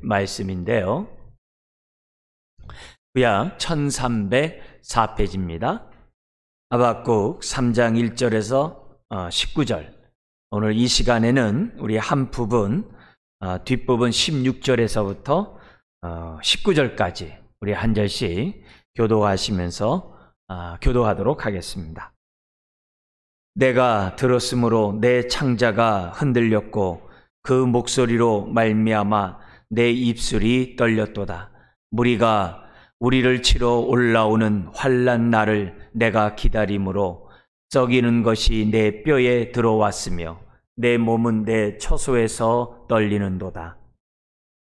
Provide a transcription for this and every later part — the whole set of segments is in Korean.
말씀인데요. 구약 1304페이지입니다. 하박국 3장 1절에서 19절. 오늘 이 시간에는 우리 한 부분, 뒷부분 16절에서부터 19절까지 우리 한 절씩 교독하시면서 교독하도록 하겠습니다. 내가 들었으므로 내 창자가 흔들렸고 그 목소리로 말미암아 내 입술이 떨렸도다. 무리가 우리를 치러 올라오는 환난 날을 내가 기다림으로 썩이는 것이 내 뼈에 들어왔으며 내 몸은 내 처소에서 떨리는도다.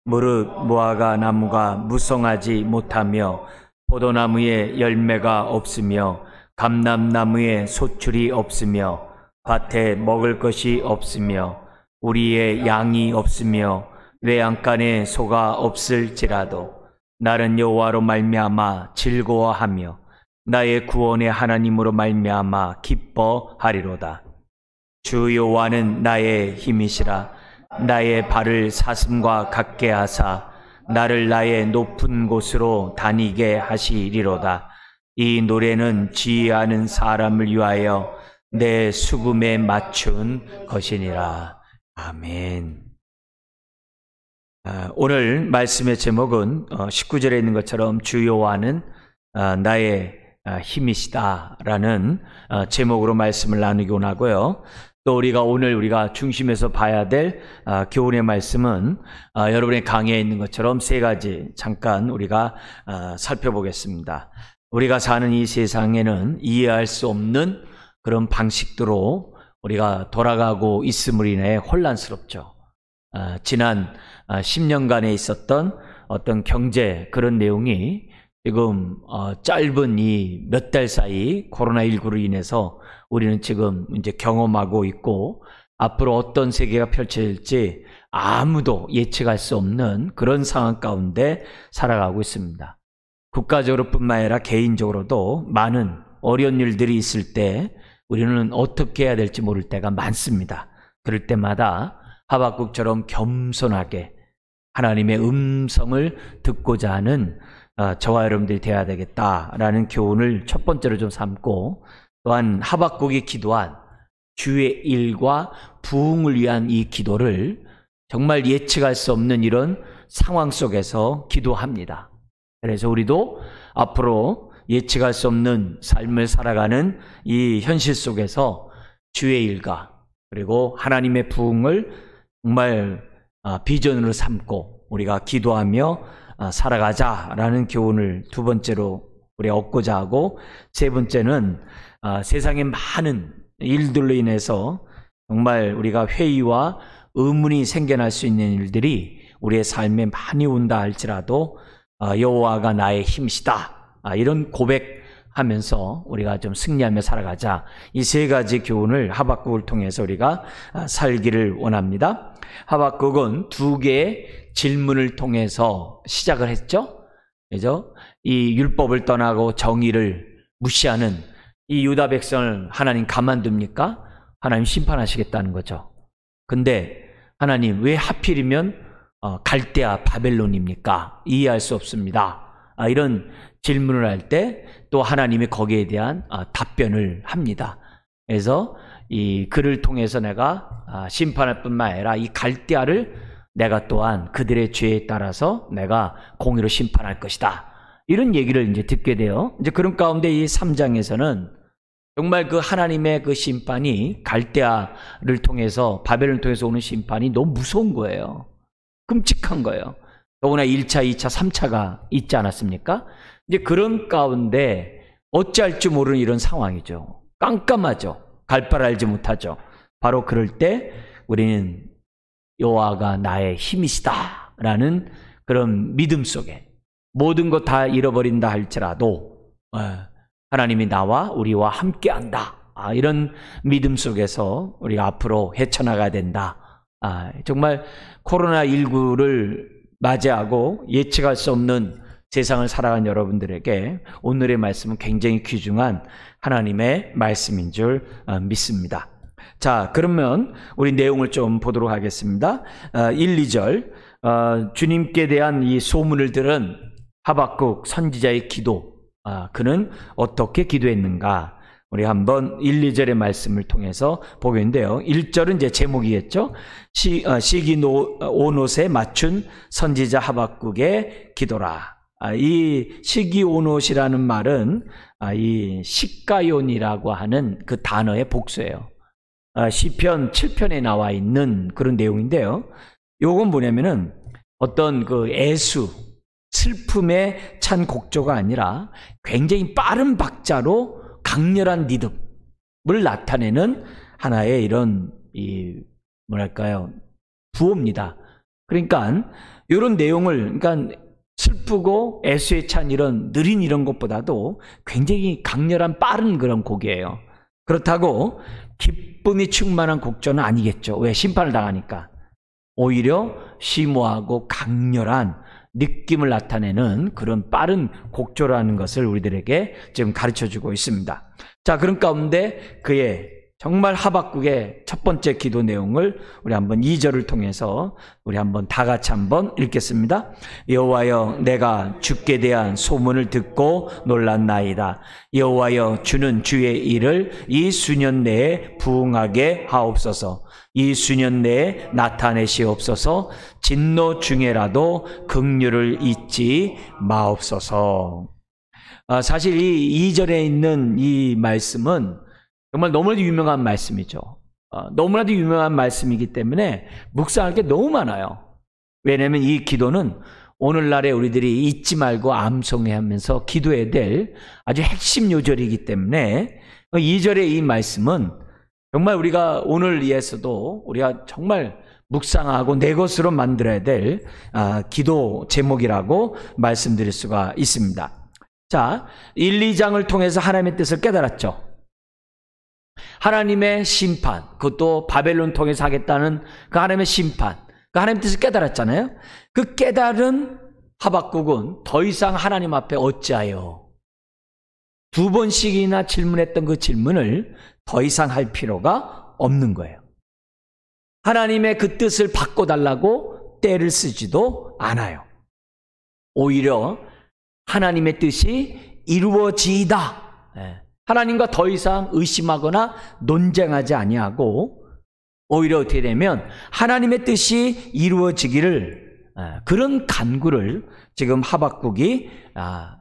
무릇 무화과 나무가 무성하지 못하며 포도나무에 열매가 없으며 감람나무에 소출이 없으며 밭에 먹을 것이 없으며 우리의 양이 없으며 외양간에 소가 없을지라도 나는 여호와로 말미암아 즐거워하며 나의 구원의 하나님으로 말미암아 기뻐하리로다. 주 여호와는 나의 힘이시라. 나의 발을 사슴과 같게 하사 나를 나의 높은 곳으로 다니게 하시리로다. 이 노래는 지혜하는 사람을 위하여 내 수금에 맞춘 것이니라. 아멘. 오늘 말씀의 제목은 19절에 있는 것처럼 주 여호와는 나의 힘이시다라는 제목으로 말씀을 나누곤 하고요. 또 우리가 중심에서 봐야 될 교훈의 말씀은 여러분의 강의에 있는 것처럼 세 가지 잠깐 우리가 살펴보겠습니다. 우리가 사는 이 세상에는 이해할 수 없는 그런 방식대로 우리가 돌아가고 있음으로 인해 혼란스럽죠. 지난 10년간에 있었던 어떤 경제 그런 내용이 지금 짧은 이 몇 달 사이 코로나19로 인해서 우리는 지금 이제 경험하고 있고 앞으로 어떤 세계가 펼쳐질지 아무도 예측할 수 없는 그런 상황 가운데 살아가고 있습니다. 국가적으로뿐만 아니라 개인적으로도 많은 어려운 일들이 있을 때 우리는 어떻게 해야 될지 모를 때가 많습니다. 그럴 때마다 하박국처럼 겸손하게 하나님의 음성을 듣고자 하는 저와 여러분들이 되어야 되겠다라는 교훈을 첫 번째로 좀 삼고, 또한 하박국이 기도한 주의 일과 부흥을 위한 이 기도를 정말 예측할 수 없는 이런 상황 속에서 기도합니다. 그래서 우리도 앞으로 예측할 수 없는 삶을 살아가는 이 현실 속에서 주의 일과 그리고 하나님의 부흥을 정말 비전으로 삼고 우리가 기도하며 살아가자라는 교훈을 두 번째로 우리 얻고자 하고, 세 번째는 세상의 많은 일들로 인해서 정말 우리가 회의와 의문이 생겨날 수 있는 일들이 우리의 삶에 많이 온다 할지라도 여호와가 나의 힘이시다, 이런 고백하면서 우리가 좀 승리하며 살아가자. 이 세 가지 교훈을 하박국을 통해서 우리가 살기를 원합니다. 하박국은 두 개의 질문을 통해서 시작을 했죠. 그죠? 이 율법을 떠나고 정의를 무시하는 이 유다 백성을 하나님 가만둡니까? 하나님 심판하시겠다는 거죠. 근데 하나님 왜 하필이면 갈대아 바벨론입니까? 이해할 수 없습니다. 이런 질문을 할 때 또 하나님이 거기에 대한 답변을 합니다. 그래서 이 글을 통해서 내가 심판할 뿐만 아니라 이 갈대아를 내가 또한 그들의 죄에 따라서 내가 공의로 심판할 것이다, 이런 얘기를 이제 듣게 돼요. 이제 그런 가운데 이 3장에서는 정말 그 하나님의 그 심판이 갈대아를 통해서, 바벨론을 통해서 오는 심판이 너무 무서운 거예요. 끔찍한 거예요. 더구나 1차, 2차, 3차가 있지 않았습니까? 이제 그런 가운데 어찌할 줄 모르는 이런 상황이죠. 깜깜하죠. 갈 바를 알지 못하죠. 바로 그럴 때 우리는 여호와가 나의 힘이시다 라는 그런 믿음 속에 모든 것 다 잃어버린다 할지라도 하나님이 나와 우리와 함께한다, 이런 믿음 속에서 우리가 앞으로 헤쳐나가야 된다. 정말 코로나19를 맞이하고 예측할 수 없는 세상을 살아간 여러분들에게 오늘의 말씀은 굉장히 귀중한 하나님의 말씀인 줄 믿습니다. 자, 그러면 우리 내용을 좀 보도록 하겠습니다. 1, 2절 주님께 대한 이 소문을 들은 하박국 선지자의 기도, 그는 어떻게 기도했는가? 우리 한번 1, 2절의 말씀을 통해서 보겠는데요. 1절은 이제 제목이겠죠. 시기 온옷에 맞춘 선지자 하박국의 기도라. 이 시기 온옷이라는 말은 이 시가연이라고 하는 그 단어의 복수예요. 시편 7편에 나와 있는 그런 내용인데요. 요건 뭐냐면은 어떤 그 애수, 슬픔에 찬 곡조가 아니라 굉장히 빠른 박자로 강렬한 리듬을 나타내는 하나의 이런 뭐랄까요, 부호입니다. 그러니까 이런 내용을, 그러니까 슬프고 애수에 찬 이런 느린 이런 것보다도 굉장히 강렬한 빠른 그런 곡이에요. 그렇다고 기쁨이 충만한 곡조는 아니겠죠. 왜? 심판을 당하니까. 오히려 심오하고 강렬한 느낌을 나타내는 그런 빠른 곡조라는 것을 우리들에게 지금 가르쳐주고 있습니다. 자, 그런 가운데 그의 정말 하박국의 첫 번째 기도 내용을 우리 한번 2절을 통해서 우리 한번 다 같이 한번 읽겠습니다. 여호와여, 내가 주께 대한 소문을 듣고 놀랐나이다. 여호와여, 주는 주의 일을 이 수년 내에 부응하게 하옵소서. 이 수년 내에 나타내시옵소서. 진노 중에라도 긍휼을 잊지 마옵소서. 사실 이 2절에 있는 이 말씀은 정말 너무나도 유명한 말씀이죠. 너무나도 유명한 말씀이기 때문에 묵상할 게 너무 많아요. 왜냐하면 이 기도는 오늘날에 우리들이 잊지 말고 암송해 하면서 기도해야 될 아주 핵심 요절이기 때문에 2절의 이 말씀은 정말 우리가 오늘 위해서도 우리가 정말 묵상하고 내 것으로 만들어야 될 기도 제목이라고 말씀드릴 수가 있습니다. 자, 1, 2장을 통해서 하나님의 뜻을 깨달았죠. 하나님의 심판, 그것도 바벨론 통해서 하겠다는 그 하나님의 심판, 그 하나님의 뜻을 깨달았잖아요. 그 깨달은 하박국은 더 이상 하나님 앞에 어찌하여, 두 번씩이나 질문했던 그 질문을 더 이상 할 필요가 없는 거예요. 하나님의 그 뜻을 바꿔달라고 떼를 쓰지도 않아요. 오히려 하나님의 뜻이 이루어지이다. 하나님과 더 이상 의심하거나 논쟁하지 아니하고 오히려 어떻게 되면 하나님의 뜻이 이루어지기를, 그런 간구를 지금 하박국이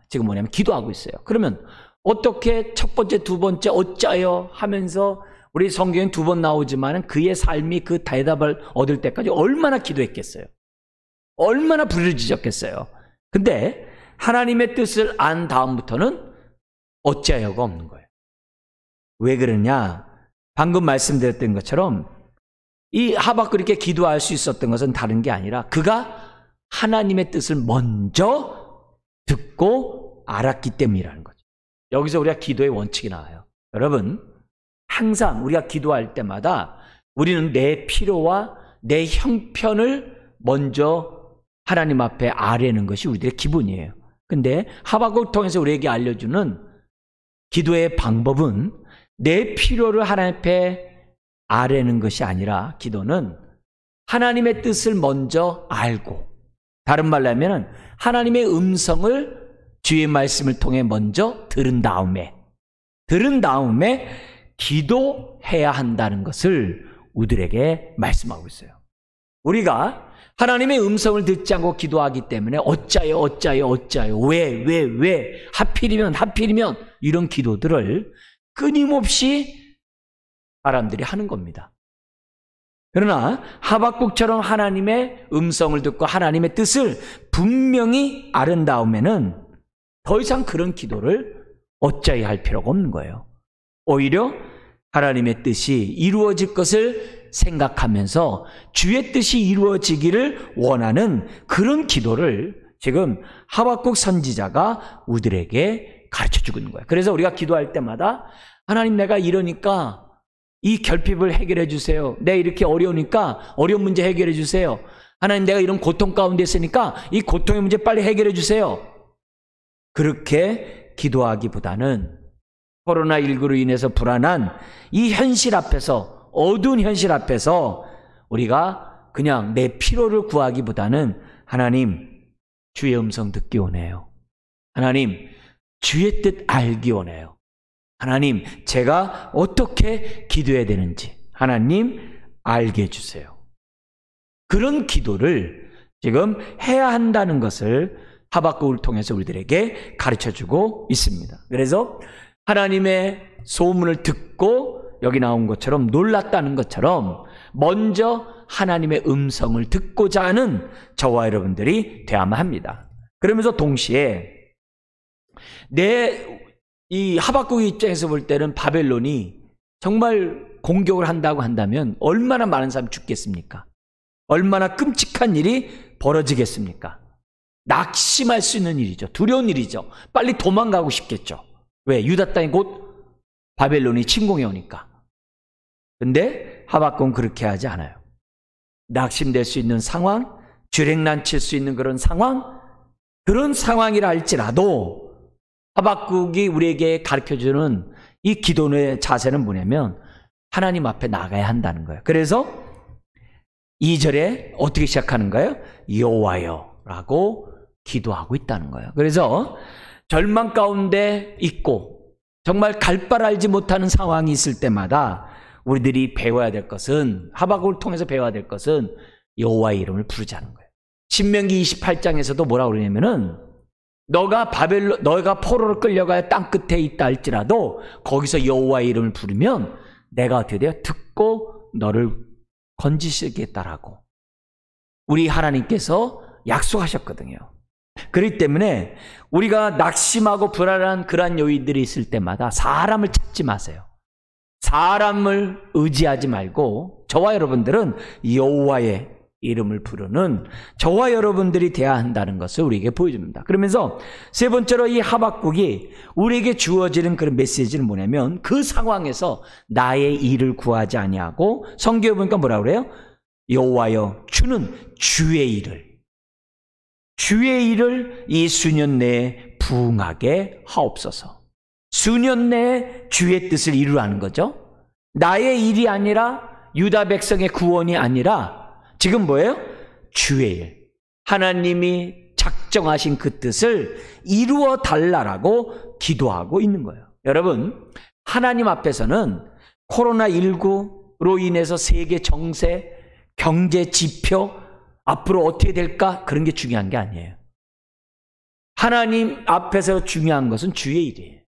지금 뭐냐면 기도하고 있어요. 그러면 어떻게 첫 번째, 두 번째 어짜요 하면서 우리 성경엔 2번 나오지만 그의 삶이 그 대답을 얻을 때까지 얼마나 기도했겠어요. 얼마나 부르짖었겠어요. 근데 하나님의 뜻을 안 다음부터는 어찌하여가 없는 거예요. 왜 그러냐? 방금 말씀드렸던 것처럼 이 하박국이 이렇게 기도할 수 있었던 것은 다른 게 아니라 그가 하나님의 뜻을 먼저 듣고 알았기 때문이라는 거죠. 여기서 우리가 기도의 원칙이 나와요. 여러분, 항상 우리가 기도할 때마다 우리는 내 필요와 내 형편을 먼저 하나님 앞에 아뢰는 것이 우리들의 기본이에요. 근데 하박국을 통해서 우리에게 알려주는 기도의 방법은 내 필요를 하나님 앞에 아뢰는 것이 아니라 기도는 하나님의 뜻을 먼저 알고, 다른 말로 하면 하나님의 음성을 주의 말씀을 통해 먼저 들은 다음에 기도해야 한다는 것을 우리들에게 말씀하고 있어요. 우리가 하나님의 음성을 듣지 않고 기도하기 때문에 어짜요 왜 하필이면 이런 기도들을 끊임없이 사람들이 하는 겁니다. 그러나 하박국처럼 하나님의 음성을 듣고 하나님의 뜻을 분명히 아는 다음에는 더 이상 그런 기도를 어찌하여 할 필요가 없는 거예요. 오히려 하나님의 뜻이 이루어질 것을 생각하면서 주의 뜻이 이루어지기를 원하는 그런 기도를 지금 하박국 선지자가 우리들에게 가르쳐주고 있는 거예요. 그래서 우리가 기도할 때마다 하나님, 내가 이러니까 이 결핍을 해결해 주세요. 내가 이렇게 어려우니까 어려운 문제 해결해 주세요. 하나님, 내가 이런 고통 가운데 있으니까 이 고통의 문제 빨리 해결해 주세요. 그렇게 기도하기보다는 코로나19로 인해서 불안한 이 현실 앞에서, 어두운 현실 앞에서 우리가 그냥 내 필요를 구하기보다는 하나님, 주의 음성 듣기 원해요. 하나님, 주의 뜻 알기 원해요. 하나님, 제가 어떻게 기도해야 되는지 하나님 알게 해주세요. 그런 기도를 지금 해야 한다는 것을 하박국을 통해서 우리들에게 가르쳐주고 있습니다. 그래서 하나님의 소문을 듣고 여기 나온 것처럼 놀랐다는 것처럼 먼저 하나님의 음성을 듣고자 하는 저와 여러분들이 되어야만 합니다. 그러면서 동시에 이 하박국의 입장에서 볼 때는 바벨론이 정말 공격을 한다고 한다면 얼마나 많은 사람이 죽겠습니까? 얼마나 끔찍한 일이 벌어지겠습니까? 낙심할 수 있는 일이죠. 두려운 일이죠. 빨리 도망가고 싶겠죠. 왜? 유다 땅이 곧 바벨론이 침공해 오니까. 근데 하박국은 그렇게 하지 않아요. 낙심될 수 있는 상황, 주랭난 칠 수 있는 그런 상황이라 할지라도 하박국이 우리에게 가르쳐주는 이 기도의 자세는 뭐냐면 하나님 앞에 나가야 한다는 거예요. 그래서 2절에 어떻게 시작하는가요? 여호와여 라고 기도하고 있다는 거예요. 그래서 절망 가운데 있고 정말 갈 바를 알지 못하는 상황이 있을 때마다 우리들이 배워야 될 것은, 하박국을 통해서 배워야 될 것은 여호와의 이름을 부르자는 거예요. 신명기 28장에서도 뭐라고 그러냐면은 너가 포로로 끌려가야 땅 끝에 있다 할지라도 거기서 여호와의 이름을 부르면 내가 어떻게 돼요? 듣고 너를 건지시겠다라고 우리 하나님께서 약속하셨거든요. 그렇기 때문에 우리가 낙심하고 불안한 그러한 요인들이 있을 때마다 사람을 찾지 마세요. 사람을 의지하지 말고 저와 여러분들은 여호와의 이름을 부르는 저와 여러분들이 되어야 한다는 것을 우리에게 보여줍니다. 그러면서 세 번째로 이 하박국이 우리에게 주어지는 그런 메시지는 뭐냐면 그 상황에서 나의 일을 구하지 아니하고 성경에 보니까 뭐라고 그래요? 여호와여 주는 주의 일을 이 수년 내에 부응하게 하옵소서. 수년 내에 주의 뜻을 이루라는 거죠. 나의 일이 아니라 유다 백성의 구원이 아니라 지금 뭐예요? 주의 일. 하나님이 작정하신 그 뜻을 이루어 달라라고 기도하고 있는 거예요. 여러분, 하나님 앞에서는 코로나19로 인해서 세계 정세, 경제 지표, 앞으로 어떻게 될까? 그런 게 중요한 게 아니에요. 하나님 앞에서 중요한 것은 주의 일이에요.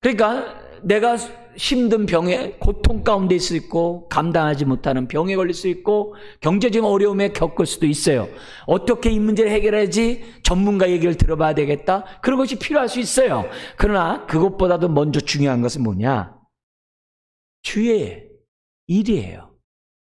그러니까 내가 힘든 병에 고통 가운데 있을 수 있고 감당하지 못하는 병에 걸릴 수 있고 경제적 어려움에 겪을 수도 있어요. 어떻게 이 문제를 해결하지? 전문가 얘기를 들어봐야 되겠다. 그런 것이 필요할 수 있어요. 그러나 그것보다도 먼저 중요한 것은 뭐냐? 주의 일이에요.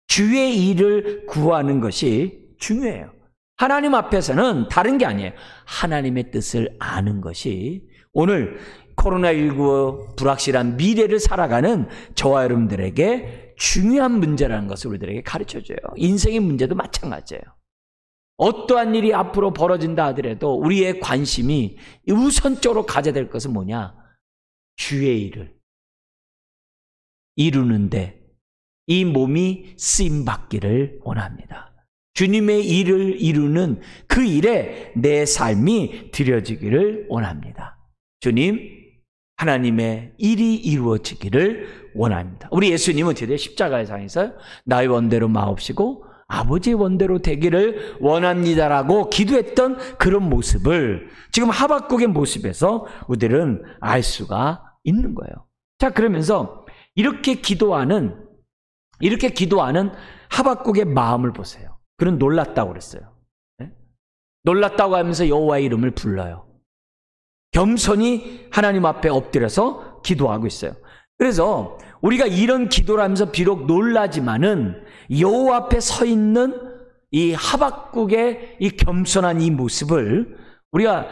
주의 일을 구하는 것이 중요해요. 하나님 앞에서는 다른 게 아니에요. 하나님의 뜻을 아는 것이 오늘 코로나19 불확실한 미래를 살아가는 저와 여러분들에게 중요한 문제라는 것을 우리들에게 가르쳐줘요. 인생의 문제도 마찬가지예요. 어떠한 일이 앞으로 벌어진다 하더라도 우리의 관심이 우선적으로 가져야 될 것은 뭐냐? 주의 일을 이루는데 이 몸이 쓰임받기를 원합니다. 주님의 일을 이루는 그 일에 내 삶이 드려지기를 원합니다. 주님, 하나님의 일이 이루어지기를 원합니다. 우리 예수님은 어떻게 돼요? 십자가의 상에서 나의 원대로 마옵시고 아버지의 원대로 되기를 원합니다라고 기도했던 그런 모습을 지금 하박국의 모습에서 우리들은 알 수가 있는 거예요. 자, 그러면서 이렇게 기도하는 하박국의 마음을 보세요. 그는 놀랐다고 그랬어요. 네? 놀랐다고 하면서 여호와의 이름을 불러요. 겸손히 하나님 앞에 엎드려서 기도하고 있어요. 그래서 우리가 이런 기도를 하면서 비록 놀라지만은 여호와 앞에 서 있는 이 하박국의 이 겸손한 이 모습을 우리가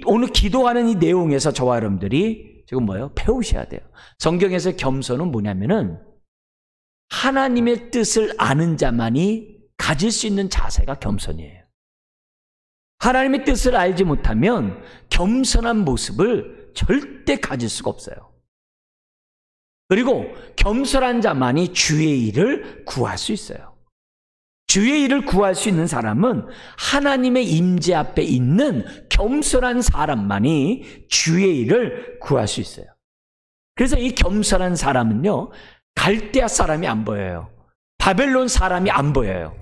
오늘 기도하는 이 내용에서 저와 여러분들이 지금 뭐예요? 배우셔야 돼요. 성경에서 겸손은 뭐냐면은 하나님의 뜻을 아는 자만이 가질 수 있는 자세가 겸손이에요. 하나님의 뜻을 알지 못하면 겸손한 모습을 절대 가질 수가 없어요. 그리고 겸손한 자만이 주의 일을 구할 수 있어요. 주의 일을 구할 수 있는 사람은 하나님의 임재 앞에 있는 겸손한 사람만이 주의 일을 구할 수 있어요. 그래서 이 겸손한 사람은요, 갈대아 사람이 안 보여요. 바벨론 사람이 안 보여요.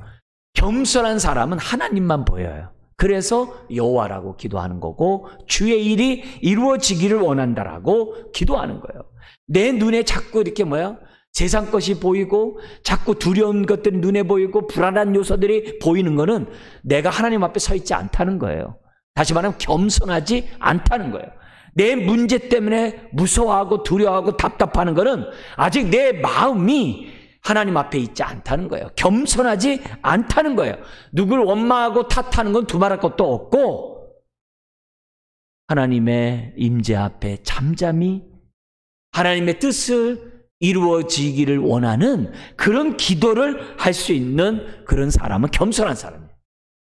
겸손한 사람은 하나님만 보여요. 그래서 여호와라고 기도하는 거고, 주의 일이 이루어지기를 원한다라고 기도하는 거예요. 내 눈에 자꾸 이렇게 세상 것이 보이고 자꾸 두려운 것들이 눈에 보이고 불안한 요소들이 보이는 거는 내가 하나님 앞에 서 있지 않다는 거예요. 다시 말하면 겸손하지 않다는 거예요. 내 문제 때문에 무서워하고 두려워하고 답답하는 거는 아직 내 마음이 하나님 앞에 있지 않다는 거예요. 겸손하지 않다는 거예요. 누굴 원망하고 탓하는 건 두말할 것도 없고, 하나님의 임재 앞에 잠잠히 하나님의 뜻을 이루어지기를 원하는 그런 기도를 할 수 있는 그런 사람은 겸손한 사람이에요.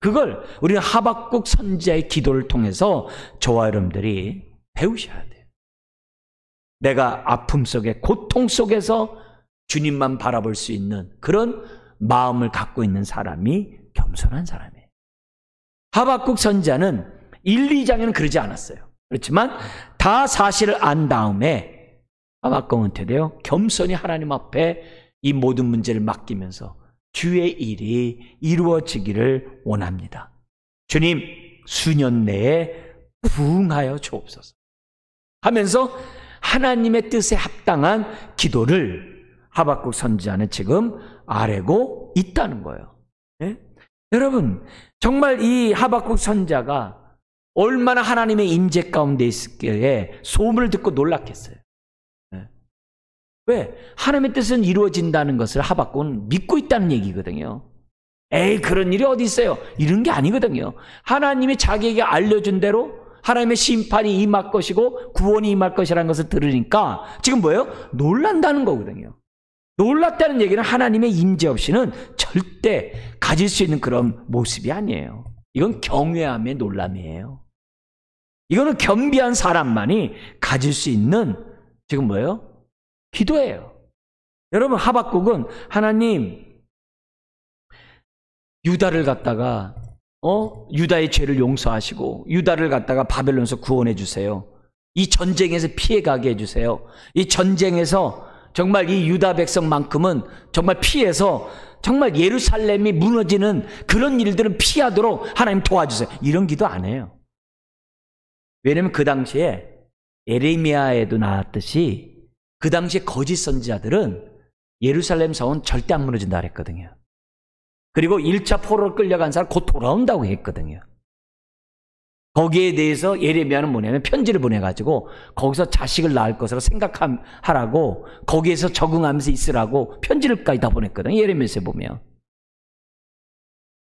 그걸 우리는 하박국 선지자의 기도를 통해서 저와 여러분들이 배우셔야 돼요. 내가 아픔 속에, 고통 속에서 주님만 바라볼 수 있는 그런 마음을 갖고 있는 사람이 겸손한 사람이에요. 하박국 선지자는 1, 2장에는 그러지 않았어요. 그렇지만 다 사실을 안 다음에 하박국은 어떻게 돼요? 겸손히 하나님 앞에 이 모든 문제를 맡기면서 주의 일이 이루어지기를 원합니다. 주님, 수년 내에 부응하여 주옵소서 하면서 하나님의 뜻에 합당한 기도를 하박국 선지자는 지금 아뢰고 있다는 거예요. 네? 여러분, 정말 이 하박국 선지자가 얼마나 하나님의 임재 가운데 있을게 소문을 듣고 놀랐겠어요. 네. 왜? 하나님의 뜻은 이루어진다는 것을 하박국은 믿고 있다는 얘기거든요. 에이, 그런 일이 어디 있어요? 이런 게 아니거든요. 하나님이 자기에게 알려준 대로 하나님의 심판이 임할 것이고 구원이 임할 것이라는 것을 들으니까 지금 뭐예요? 놀란다는 거거든요. 놀랐다는 얘기는 하나님의 임재 없이는 절대 가질 수 있는 그런 모습이 아니에요. 이건 경외함의 놀람이에요. 이거는 겸비한 사람만이 가질 수 있는 지금 뭐예요? 기도예요. 여러분, 하박국은 하나님, 유다를 갖다가 유다의 죄를 용서하시고 유다를 갖다가 바벨론에서 구원해 주세요. 이 전쟁에서 피해가게 해주세요. 이 전쟁에서 정말 이 유다 백성만큼은 정말 피해서 정말 예루살렘이 무너지는 그런 일들은 피하도록 하나님 도와주세요. 이런 기도 안 해요. 왜냐하면 그 당시에 에레미야에도 나왔듯이 그 당시에 거짓 선지자들은 예루살렘 성은 절대 안 무너진다 그랬거든요. 그리고 1차 포로로 끌려간 사람 곧 돌아온다고 했거든요. 거기에 대해서 예레미야는 뭐냐면 편지를 보내가지고 거기서 자식을 낳을 것으로 생각하라고 거기에서 적응하면서 있으라고 편지를까지 다 보냈거든요. 예레미야서에 보면.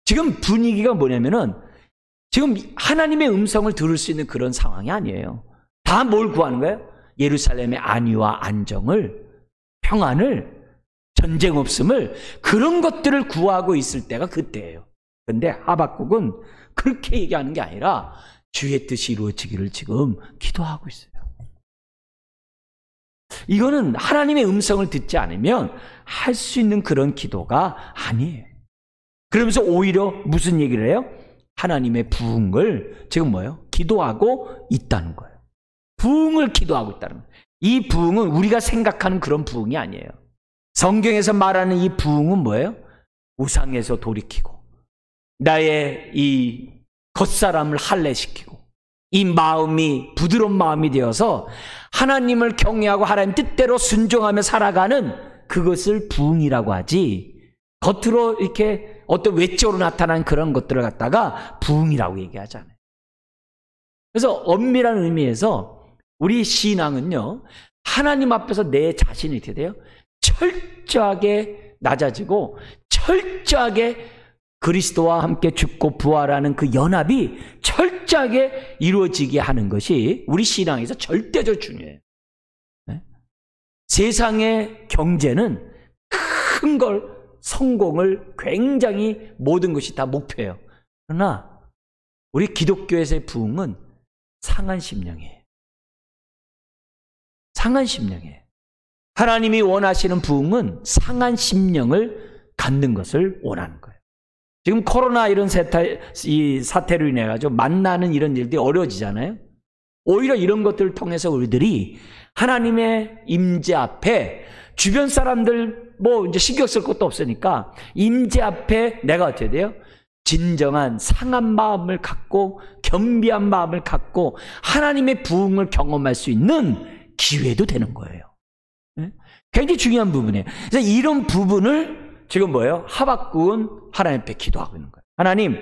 지금 분위기가 뭐냐면은 지금 하나님의 음성을 들을 수 있는 그런 상황이 아니에요. 다 뭘 구하는 거예요? 예루살렘의 안위와 안정을, 평안을, 전쟁 없음을, 그런 것들을 구하고 있을 때가 그때예요. 그런데 하박국은 그렇게 얘기하는 게 아니라 주의 뜻이 이루어지기를 지금 기도하고 있어요. 이거는 하나님의 음성을 듣지 않으면 할 수 있는 그런 기도가 아니에요. 그러면서 오히려 무슨 얘기를 해요? 하나님의 부흥을 지금 뭐예요? 기도하고 있다는 거예요. 부흥을 기도하고 있다는 거예요. 이 부흥은 우리가 생각하는 그런 부흥이 아니에요. 성경에서 말하는 이 부흥은 뭐예요? 우상에서 돌이키고 나의 이 겉사람을 할례시키고 이 마음이 부드러운 마음이 되어서 하나님을 경외하고 하나님 뜻대로 순종하며 살아가는 그것을 부흥이라고 하지, 겉으로 이렇게 어떤 외적으로 나타나는 그런 것들을 갖다가 부흥이라고 얘기하잖아요. 그래서 엄밀한 의미에서 우리 신앙은요, 하나님 앞에서 내 자신이 어떻게 돼요? 철저하게 낮아지고 철저하게 그리스도와 함께 죽고 부활하는 그 연합이 철저하게 이루어지게 하는 것이 우리 신앙에서 절대적으로 중요해요. 네? 세상의 경제는 큰 걸, 성공을 굉장히 모든 것이 다 목표예요. 그러나 우리 기독교에서의 부흥은 상한 심령이에요. 상한 심령이에요. 하나님이 원하시는 부흥은 상한 심령을 갖는 것을 원하는 거예요. 지금 코로나 이런 이 사태로 인해 가지고 만나는 이런 일들이 어려워지잖아요. 오히려 이런 것들을 통해서 우리들이 하나님의 임재 앞에 주변 사람들 뭐 이제 신경 쓸 것도 없으니까 임재 앞에 내가 어떻게 돼요? 진정한 상한 마음을 갖고 겸비한 마음을 갖고 하나님의 부흥을 경험할 수 있는 기회도 되는 거예요. 굉장히 중요한 부분이에요. 그래서 이런 부분을 지금 뭐예요? 하박국은 하나님 앞에 기도하고 있는 거예요. 하나님,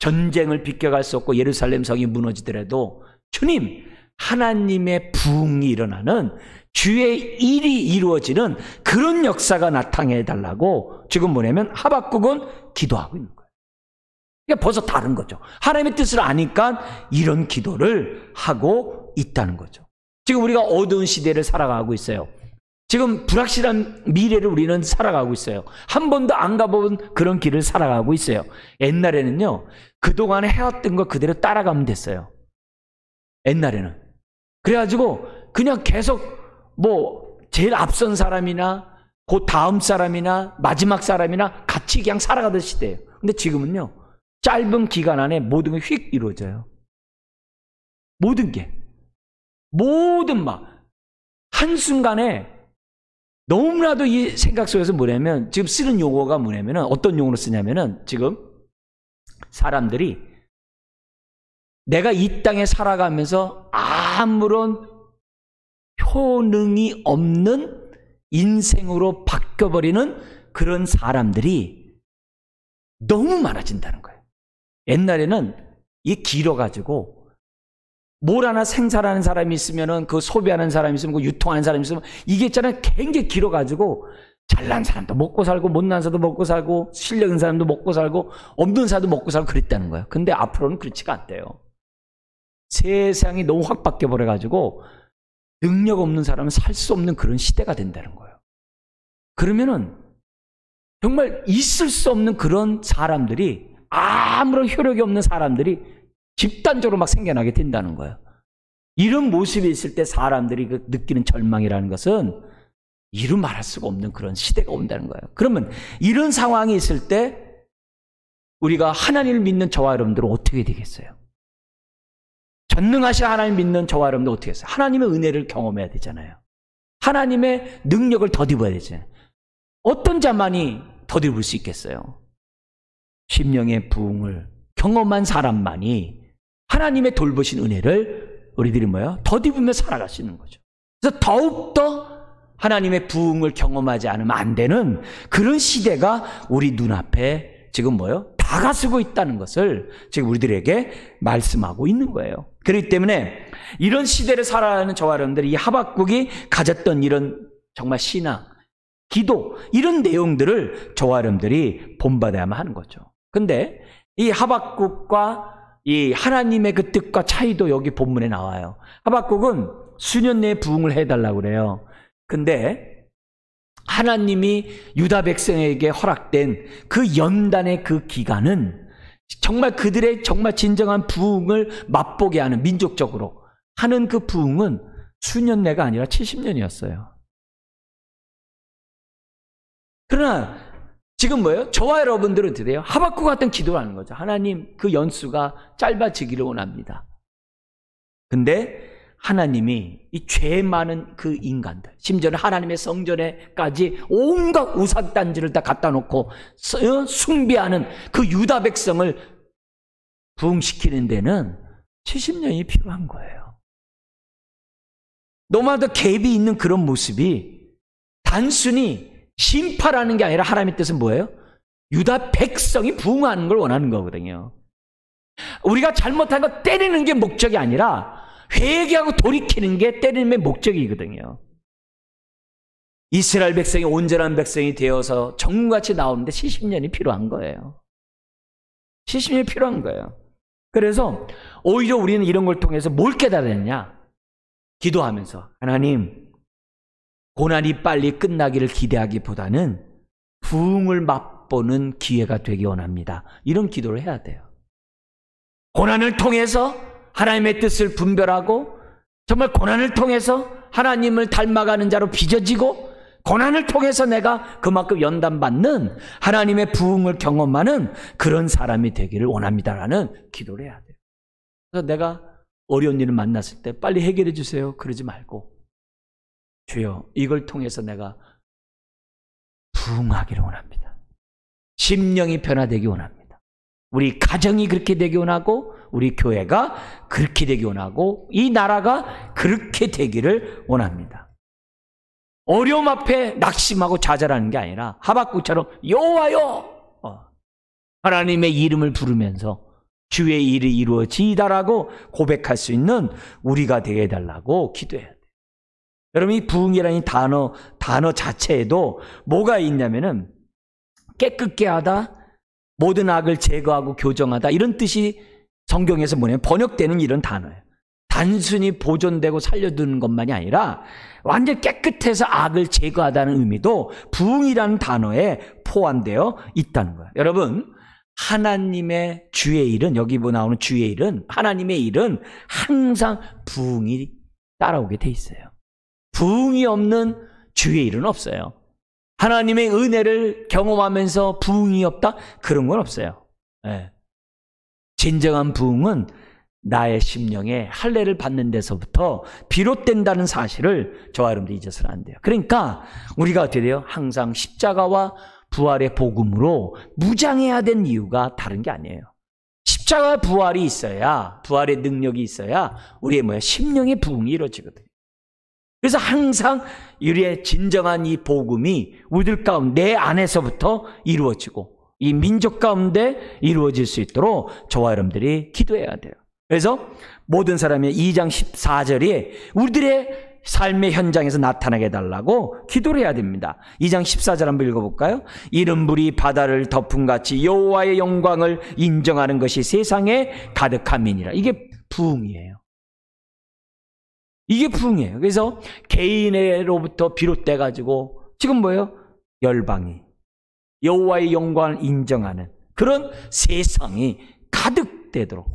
전쟁을 비껴갈 수 없고 예루살렘 성이 무너지더라도 주님, 하나님의 부흥이 일어나는 주의 일이 이루어지는 그런 역사가 나타내 달라고 지금 뭐냐면 하박국은 기도하고 있는 거예요. 그러니까 벌써 다른 거죠. 하나님의 뜻을 아니까 이런 기도를 하고 있다는 거죠. 지금 우리가 어두운 시대를 살아가고 있어요. 지금 불확실한 미래를 우리는 살아가고 있어요. 한 번도 안 가본 그런 길을 살아가고 있어요. 옛날에는요, 그동안에 해왔던 거 그대로 따라가면 됐어요. 옛날에는. 그래가지고 그냥 계속 뭐 제일 앞선 사람이나 그 다음 사람이나 마지막 사람이나 같이 그냥 살아가던 시대예요. 근데 지금은요, 짧은 기간 안에 모든 게 휙 이루어져요. 모든 게. 모든 막 한순간에 너무나도 이 생각 속에서 뭐냐면 지금 쓰는 용어가 뭐냐면 어떤 용어로 쓰냐면은 지금 사람들이 내가 이 땅에 살아가면서 아무런 효능이 없는 인생으로 바뀌어버리는 그런 사람들이 너무 많아진다는 거예요. 옛날에는 이게 길어가지고 뭘 하나 생산하는 사람이 있으면은 그 소비하는 사람이 있으면 그 유통하는 사람이 있으면 이게 있잖아요. 굉장히 길어가지고 잘난 사람도 먹고 살고 못난 사람도 먹고 살고 실력 있는 사람도 먹고 살고 없는 사람도 먹고 살고 그랬다는 거예요. 근데 앞으로는 그렇지가 않대요. 세상이 너무 확 바뀌어버려가지고 능력 없는 사람은 살 수 없는 그런 시대가 된다는 거예요. 그러면은 정말 있을 수 없는 그런 사람들이 아무런 효력이 없는 사람들이 집단적으로 막 생겨나게 된다는 거예요. 이런 모습이 있을 때 사람들이 느끼는 절망이라는 것은 이루 말할 수가 없는 그런 시대가 온다는 거예요. 그러면 이런 상황이 있을 때 우리가 하나님을 믿는 저와 여러분들은 어떻게 되겠어요? 전능하신 하나님 믿는 저와 여러분들 어떻게 했어요? 하나님의 은혜를 경험해야 되잖아요. 하나님의 능력을 덧입어야 되잖아요. 어떤 자만이 덧입을 수 있겠어요? 심령의 부흥을 경험한 사람만이 하나님의 돌보신 은혜를 우리들이 뭐예요? 덧입으며 살아갈 수 있는 거죠. 그래서 더욱더 하나님의 부흥을 경험하지 않으면 안 되는 그런 시대가 우리 눈앞에 지금 뭐예요? 다가서고 있다는 것을 지금 우리들에게 말씀하고 있는 거예요. 그렇기 때문에 이런 시대를 살아가는 저와 여러분들이 이 하박국이 가졌던 이런 정말 신앙, 기도 이런 내용들을 저와 여러분들이 본받아야만 하는 거죠. 근데 이 하박국과 이 하나님의 그 뜻과 차이도 여기 본문에 나와요. 하박국은 수년 내에 부흥을 해달라고 그래요. 근데 하나님이 유다 백성에게 허락된 그 연단의 그 기간은 정말 그들의 정말 진정한 부흥을 맛보게 하는 민족적으로 하는 그 부흥은 수년 내가 아니라 70년이었어요. 그러나 지금 뭐예요? 저와 여러분들은 어떻게 돼요? 하박국 같은 기도를 하는 거죠. 하나님, 그 연수가 짧아지기를 원합니다. 근데 하나님이 이 죄 많은 그 인간들, 심지어는 하나님의 성전에까지 온갖 우상단지를 다 갖다 놓고 숭배하는 그 유다 백성을 부흥시키는 데는 70년이 필요한 거예요. 너무나도 갭이 있는 그런 모습이 단순히 심판하는 게 아니라 하나님의 뜻은 뭐예요? 유다 백성이 부흥하는 걸 원하는 거거든요. 우리가 잘못한 거 때리는 게 목적이 아니라 회개하고 돌이키는 게 때림의 목적이거든요. 이스라엘 백성이 온전한 백성이 되어서 정금같이 나오는데 70년이 필요한 거예요. 70년이 필요한 거예요. 그래서 오히려 우리는 이런 걸 통해서 뭘 깨달았냐? 기도하면서 하나님, 고난이 빨리 끝나기를 기대하기보다는 부흥을 맛보는 기회가 되기 원합니다. 이런 기도를 해야 돼요. 고난을 통해서 하나님의 뜻을 분별하고 정말 고난을 통해서 하나님을 닮아가는 자로 빚어지고 고난을 통해서 내가 그만큼 연단받는 하나님의 부흥을 경험하는 그런 사람이 되기를 원합니다라는 기도를 해야 돼요. 그래서 내가 어려운 일을 만났을 때 빨리 해결해 주세요. 그러지 말고 주여 이걸 통해서 내가 부흥하기를 원합니다. 심령이 변화되기 원합니다. 우리 가정이 그렇게 되기 원하고 우리 교회가 그렇게 되기 원하고 이 나라가 그렇게 되기를 원합니다. 어려움 앞에 낙심하고 좌절하는 게 아니라 하박국처럼 여호와여 하나님의 이름을 부르면서 주의 일이 이루어지이다라고 고백할 수 있는 우리가 되게 해달라고 기도해야 돼요. 여러분 이 부흥이라는 단어 자체에도 뭐가 있냐면은 깨끗게 하다, 모든 악을 제거하고 교정하다 이런 뜻이 성경에서 뭐냐면 번역되는 이런 단어예요. 단순히 보존되고 살려두는 것만이 아니라 완전 깨끗해서 악을 제거하다는 의미도 부흥이라는 단어에 포함되어 있다는 거예요. 여러분 하나님의 주의 일은 여기 나오는 주의 일은 하나님의 일은 항상 부흥이 따라오게 돼 있어요. 부흥이 없는 주의 일은 없어요. 하나님의 은혜를 경험하면서 부흥이 없다? 그런 건 없어요. 네. 진정한 부흥은 나의 심령에 할례를 받는 데서부터 비롯된다는 사실을 저와 여러분들이 잊어서는 안 돼요. 그러니까 우리가 어떻게 돼요? 항상 십자가와 부활의 복음으로 무장해야 되는 이유가 다른 게 아니에요. 십자가 부활이 있어야, 부활의 능력이 있어야 우리의 심령의 부흥이 이루어지거든요. 그래서 항상 우리의 진정한 이 복음이 우리들 가운데 내 안에서부터 이루어지고 이 민족 가운데 이루어질 수 있도록 저와 여러분들이 기도해야 돼요. 그래서 모든 사람이 2장 14절에 우리들의 삶의 현장에서 나타나게 해달라고 기도를 해야 됩니다. 2장 14절 한번 읽어볼까요? 이른 불이 바다를 덮음같이 여호와의 영광을 인정하는 것이 세상에 가득함이니라. 이게 부흥이에요. 이게 부흥이에요. 그래서 개인으로부터 비롯돼 가지고 지금 뭐예요? 열방이 여호와의 영광을 인정하는 그런 세상이 가득되도록,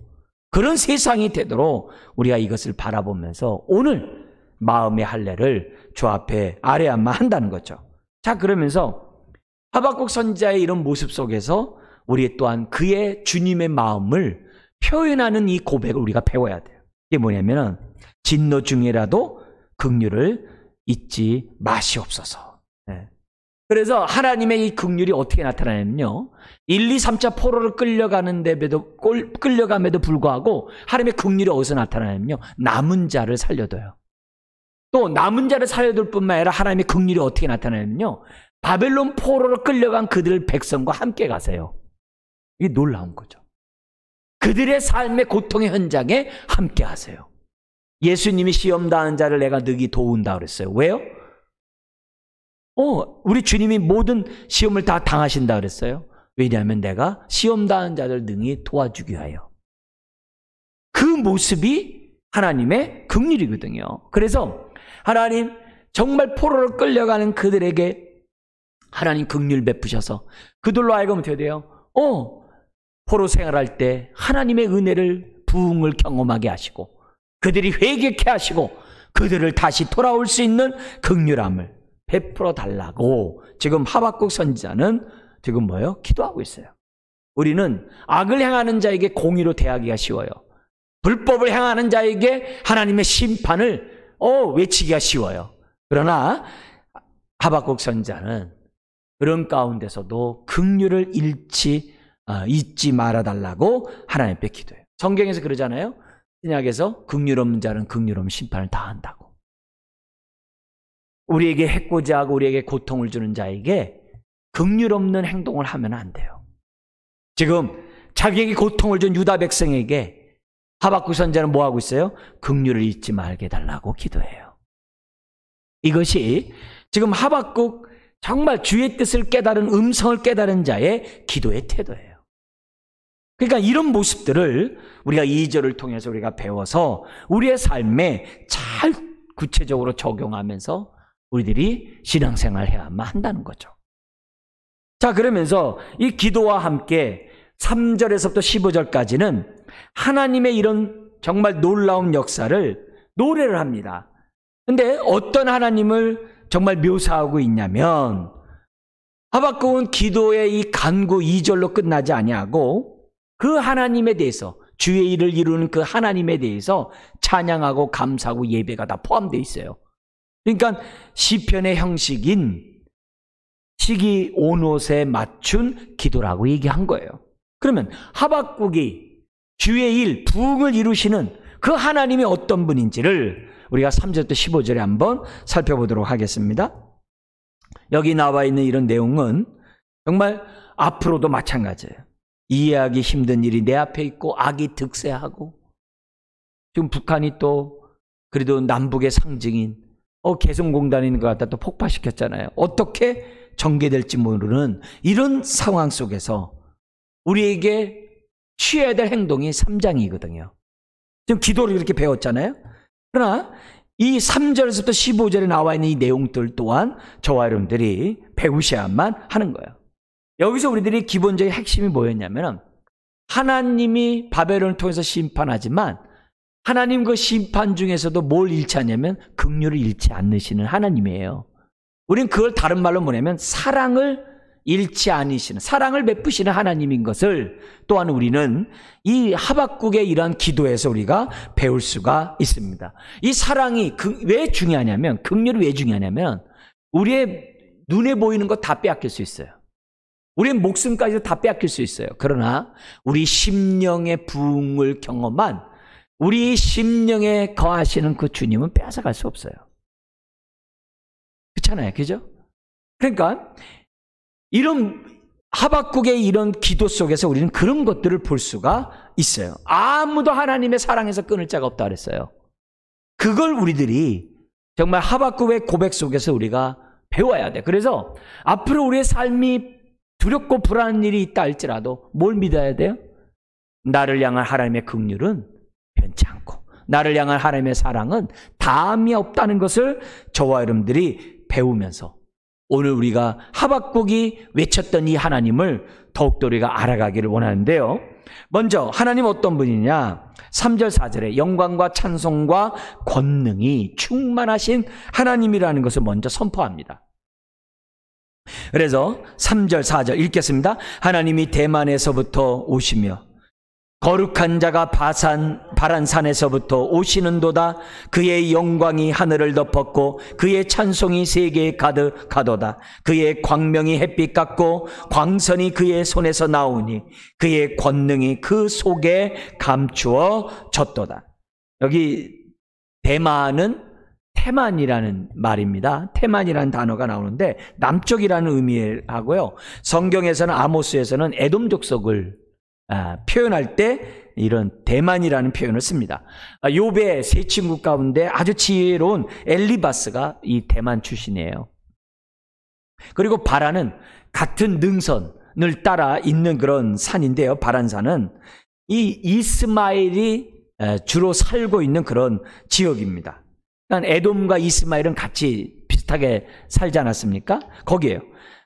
그런 세상이 되도록 우리가 이것을 바라보면서 오늘 마음의 할례를 주 앞에 아뢰야만 한다는 거죠. 자, 그러면서 하박국 선지자의 이런 모습 속에서 우리 또한 그의 주님의 마음을 표현하는 이 고백을 우리가 배워야 돼요. 이게 뭐냐면은 진노 중에라도 긍휼을 잊지 마시옵소서. 네. 그래서 하나님의 이 긍휼이 어떻게 나타나냐면요, 1, 2, 3차 포로를 끌려감에도 불구하고 하나님의 긍휼이 어디서 나타나냐면요, 남은 자를 살려둬요. 또 남은 자를 살려둘 뿐만 아니라 하나님의 긍휼이 어떻게 나타나냐면요, 바벨론 포로로 끌려간 그들 백성과 함께 가세요. 이게 놀라운 거죠. 그들의 삶의 고통의 현장에 함께 하세요. 예수님이 시험당한 자를 내가 능히 도운다 그랬어요. 왜요? 우리 주님이 모든 시험을 다 당하신다 그랬어요. 왜냐하면 내가 시험당한 자를 능히 도와주기 위하여. 그 모습이 하나님의 긍휼이거든요. 그래서 하나님 정말 포로로 끌려가는 그들에게 하나님 긍휼 베푸셔서 그들로 하여금 어떻게 돼요? 포로 생활할 때 하나님의 은혜를, 부흥을 경험하게 하시고 그들이 회개케 하시고 그들을 다시 돌아올 수 있는 긍휼함을 베풀어 달라고 지금 하박국 선지자는 지금 뭐예요? 기도하고 있어요. 우리는 악을 행하는 자에게 공의로 대하기가 쉬워요. 불법을 행하는 자에게 하나님의 심판을 외치기가 쉬워요. 그러나 하박국 선지자는 그런 가운데서도 긍휼을 잊지 말아달라고 하나님 앞에 기도해요. 성경에서 그러잖아요. 신약에서 긍휼 없는 자는 긍휼 없는 심판을 다 한다고. 우리에게 해코지하고 우리에게 고통을 주는 자에게 긍휼 없는 행동을 하면 안 돼요. 지금 자기에게 고통을 준 유다 백성에게 하박국 선지자는 뭐 하고 있어요? 긍휼을 잊지 말게 해달라고 기도해요. 이것이 지금 하박국 정말 주의 뜻을 깨달은, 음성을 깨달은 자의 기도의 태도예요. 그러니까 이런 모습들을 우리가 2절을 통해서 우리가 배워서 우리의 삶에 잘 구체적으로 적용하면서 우리들이 신앙생활을 해야만 한다는 거죠. 자, 그러면서 이 기도와 함께 3절에서부터 15절까지는 하나님의 이런 정말 놀라운 역사를 노래를 합니다. 근데 어떤 하나님을 정말 묘사하고 있냐면 하박국은 기도의 이 간구 2절로 끝나지 아니하고 그 하나님에 대해서 주의 일을 이루는 그 하나님에 대해서 찬양하고 감사하고 예배가 다 포함되어 있어요. 그러니까 시편의 형식인 시기 온옷에 맞춘 기도라고 얘기한 거예요. 그러면 하박국이 주의 일, 부흥을 이루시는 그 하나님이 어떤 분인지를 우리가 3절부터 15절에 한번 살펴보도록 하겠습니다. 여기 나와 있는 이런 내용은 정말 앞으로도 마찬가지예요. 이해하기 힘든 일이 내 앞에 있고 악이 득세하고 지금 북한이 또 그래도 남북의 상징인 개성공단이 있는 것 같다 또 폭파시켰잖아요. 어떻게 전개될지 모르는 이런 상황 속에서 우리에게 취해야 될 행동이 3장이거든요. 지금 기도를 이렇게 배웠잖아요. 그러나 이 3절에서부터 15절에 나와 있는 이 내용들 또한 저와 여러분들이 배우셔야만 하는 거예요. 여기서 우리들이 기본적인 핵심이 뭐였냐면 하나님이 바벨론을 통해서 심판하지만 하나님 그 심판 중에서도 뭘 잃지 않냐면 긍휼을 잃지 않으시는 하나님이에요. 우리는 그걸 다른 말로 뭐냐면 사랑을 잃지 않으시는, 사랑을 베푸시는 하나님인 것을 또한 우리는 이 하박국의 이러한 기도에서 우리가 배울 수가 있습니다. 이 사랑이 왜 중요하냐면, 긍휼이 왜 중요하냐면 우리의 눈에 보이는 거 다 빼앗길 수 있어요. 우리의 목숨까지도 다 빼앗길 수 있어요. 그러나 우리 심령의 부흥을 경험한 우리 심령에 거하시는 그 주님은 빼앗아갈 수 없어요. 그렇잖아요. 그죠? 그러니까 이런 하박국의 이런 기도 속에서 우리는 그런 것들을 볼 수가 있어요. 아무도 하나님의 사랑에서 끊을 자가 없다 그랬어요. 그걸 우리들이 정말 하박국의 고백 속에서 우리가 배워야 돼. 그래서 앞으로 우리의 삶이 두렵고 불안한 일이 있다 할지라도 뭘 믿어야 돼요? 나를 향한 하나님의 긍휼은 변치 않고 나를 향한 하나님의 사랑은 다함이 없다는 것을 저와 여러분들이 배우면서 오늘 우리가 하박국이 외쳤던 이 하나님을 더욱더 우리가 알아가기를 원하는데요. 먼저 하나님 어떤 분이냐? 3절 4절에 영광과 찬송과 권능이 충만하신 하나님이라는 것을 먼저 선포합니다. 그래서 3절 4절 읽겠습니다. 하나님이 대만에서부터 오시며 거룩한 자가 바란산에서부터 오시는도다. 그의 영광이 하늘을 덮었고 그의 찬송이 세계에 가득하도다. 그의 광명이 햇빛 같고 광선이 그의 손에서 나오니 그의 권능이 그 속에 감추어졌도다. 여기 대만은 테만이라는 말입니다. 테만이라는 단어가 나오는데 남쪽이라는 의미하고요. 성경에서는 아모스에서는 에돔 족속을 표현할 때 이런 대만이라는 표현을 씁니다. 욥의 세 친구 가운데 아주 지혜로운 엘리바스가 이 대만 출신이에요. 그리고 바란은 같은 능선을 따라 있는 그런 산인데요. 바란산은 이 이스마엘이 주로 살고 있는 그런 지역입니다. 그러니까 에돔과 이스마엘은 같이 비슷하게 살지 않았습니까? 거기에요.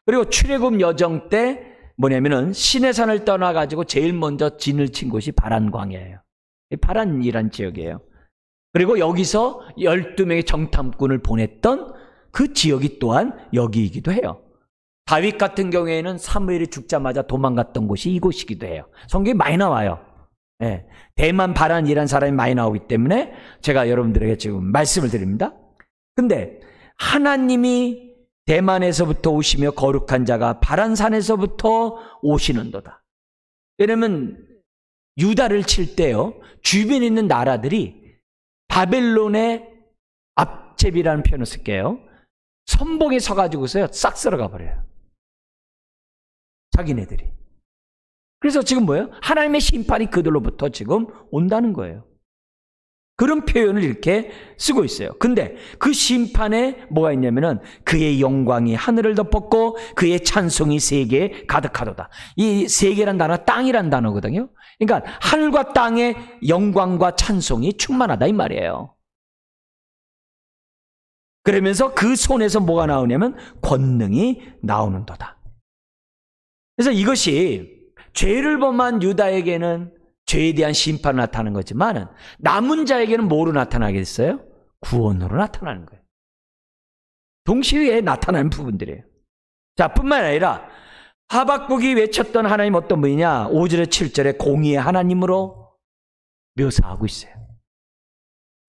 그리고 출애굽 여정 때 뭐냐면은 시내산을 떠나가지고 제일 먼저 진을 친 곳이 바란 광야예요. 바란이란 지역이에요. 그리고 여기서 12명의 정탐꾼을 보냈던 그 지역이 또한 여기이기도 해요. 다윗 같은 경우에는 사무엘이 죽자마자 도망갔던 곳이 이곳이기도 해요. 성경에 많이 나와요. 네. 대만 바란이라는 사람이 많이 나오기 때문에 제가 여러분들에게 지금 말씀을 드립니다. 근데 하나님이 대만에서부터 오시며 거룩한 자가 바란산에서부터 오시는도다. 왜냐하면 유다를 칠 때요, 주변에 있는 나라들이 바벨론의 앞제비라는 표현을 쓸게요. 선봉에 서가지고서요 싹 쓸어가 버려요. 자기네들이. 그래서 지금 뭐예요? 하나님의 심판이 그들로부터 지금 온다는 거예요. 그런 표현을 이렇게 쓰고 있어요. 근데 그 심판에 뭐가 있냐면은 그의 영광이 하늘을 덮었고 그의 찬송이 세계에 가득하도다. 이 세계란 단어 땅이란 단어거든요. 그러니까 하늘과 땅의 영광과 찬송이 충만하다 이 말이에요. 그러면서 그 손에서 뭐가 나오냐면 권능이 나오는도다. 그래서 이것이 죄를 범한 유다에게는 죄에 대한 심판으로 나타나는 거지만 남은 자에게는 뭐로 나타나겠어요? 구원으로 나타나는 거예요. 동시에 나타나는 부분들이에요. 자, 뿐만 아니라 하박국이 외쳤던 하나님 어떤 분이냐? 5절에 7절에 공의의 하나님으로 묘사하고 있어요.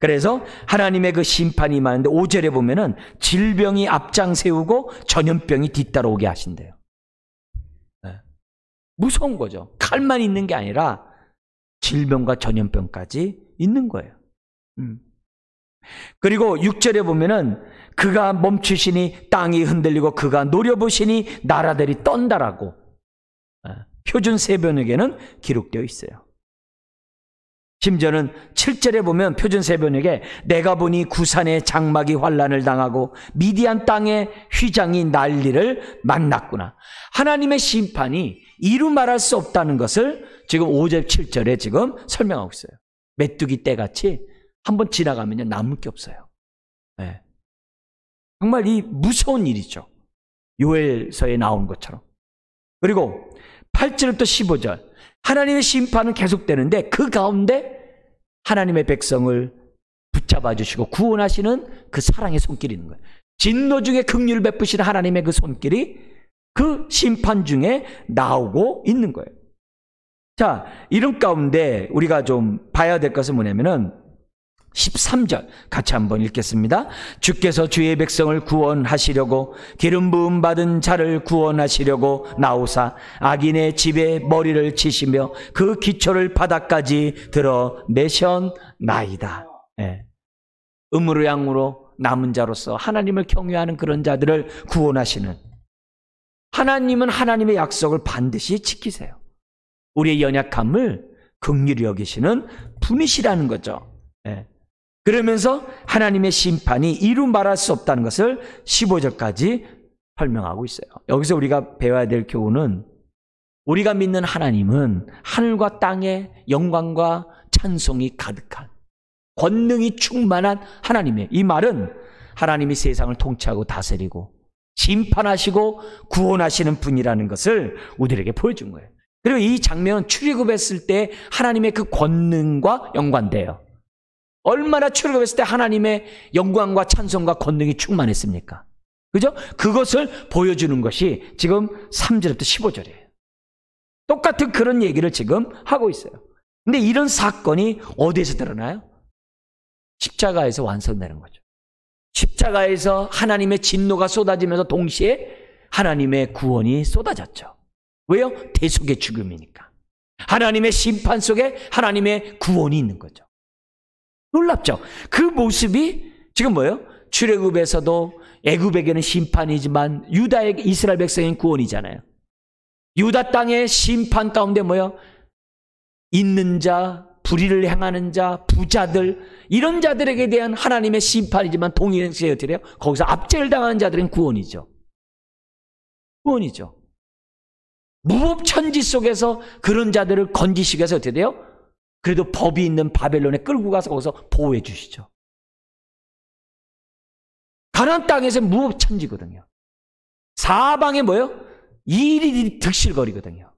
그래서 하나님의 그 심판이 임하는데 5절에 보면은 질병이 앞장 세우고 전염병이 뒤따라오게 하신대요. 네. 무서운 거죠. 칼만 있는 게 아니라 질병과 전염병까지 있는 거예요. 그리고 6절에 보면은 그가 멈추시니 땅이 흔들리고 그가 노려보시니 나라들이 떤다라고 표준 세번역에는 기록되어 있어요. 심지어는 7절에 보면 표준 세번역에 내가 보니 구산의 장막이 환란을 당하고 미디안 땅의 휘장이 난리를 만났구나. 하나님의 심판이 이루 말할 수 없다는 것을 지금 5절 7절에 지금 설명하고 있어요. 메뚜기 떼같이 한번 지나가면요 남을 게 없어요. 네. 정말 이 무서운 일이죠. 요엘서에 나온 것처럼. 그리고 8절부터 15절 하나님의 심판은 계속되는데 그 가운데 하나님의 백성을 붙잡아 주시고 구원하시는 그 사랑의 손길이 있는 거예요. 진노 중에 긍휼을 베푸시는 하나님의 그 손길이 그 심판 중에 나오고 있는 거예요. 자, 이런 가운데 우리가 좀 봐야 될 것은 뭐냐면은 13절 같이 한번 읽겠습니다. 주께서 주의 백성을 구원하시려고 기름 부음 받은 자를 구원하시려고 나오사 악인의 집에 머리를 치시며 그 기초를 바닥까지 드러내셨나이다. 네. 음으로 양으로 남은 자로서 하나님을 경외하는 그런 자들을 구원하시는 하나님은 하나님의 약속을 반드시 지키세요. 우리의 연약함을 긍휼히 여기시는 분이시라는 거죠. 네. 그러면서 하나님의 심판이 이루 말할 수 없다는 것을 15절까지 설명하고 있어요. 여기서 우리가 배워야 될 교훈은 우리가 믿는 하나님은 하늘과 땅에 영광과 찬송이 가득한 권능이 충만한 하나님이에요. 이 말은 하나님이 세상을 통치하고 다스리고 심판하시고 구원하시는 분이라는 것을 우리에게 보여준 거예요. 그리고 이 장면은 출애굽했을 때 하나님의 그 권능과 연관돼요. 얼마나 출애굽했을 때 하나님의 영광과 찬송과 권능이 충만했습니까? 그죠? 그것을 보여주는 것이 지금 3절부터 15절이에요. 똑같은 그런 얘기를 지금 하고 있어요. 근데 이런 사건이 어디에서 드러나요? 십자가에서 완성되는 거죠. 십자가에서 하나님의 진노가 쏟아지면서 동시에 하나님의 구원이 쏟아졌죠. 왜요? 대속의 죽음이니까. 하나님의 심판 속에 하나님의 구원이 있는 거죠. 놀랍죠? 그 모습이 지금 뭐예요? 출애굽에서도 애굽에게는 심판이지만 유다에게 이스라엘 백성인 구원이잖아요. 유다 땅의 심판 가운데 뭐예요? 있는 자, 불의를 행하는 자, 부자들 이런 자들에게 대한 하나님의 심판이지만 동일하게 어떻게 돼요? 거기서 압제를 당하는 자들은 구원이죠. 구원이죠. 무법천지 속에서 그런 자들을 건지시기 위해서 어떻게 돼요? 그래도 법이 있는 바벨론에 끌고 가서 거기서 보호해 주시죠. 가나안 땅에서 무법천지거든요. 사방에 뭐예요? 일일이 득실거리거든요.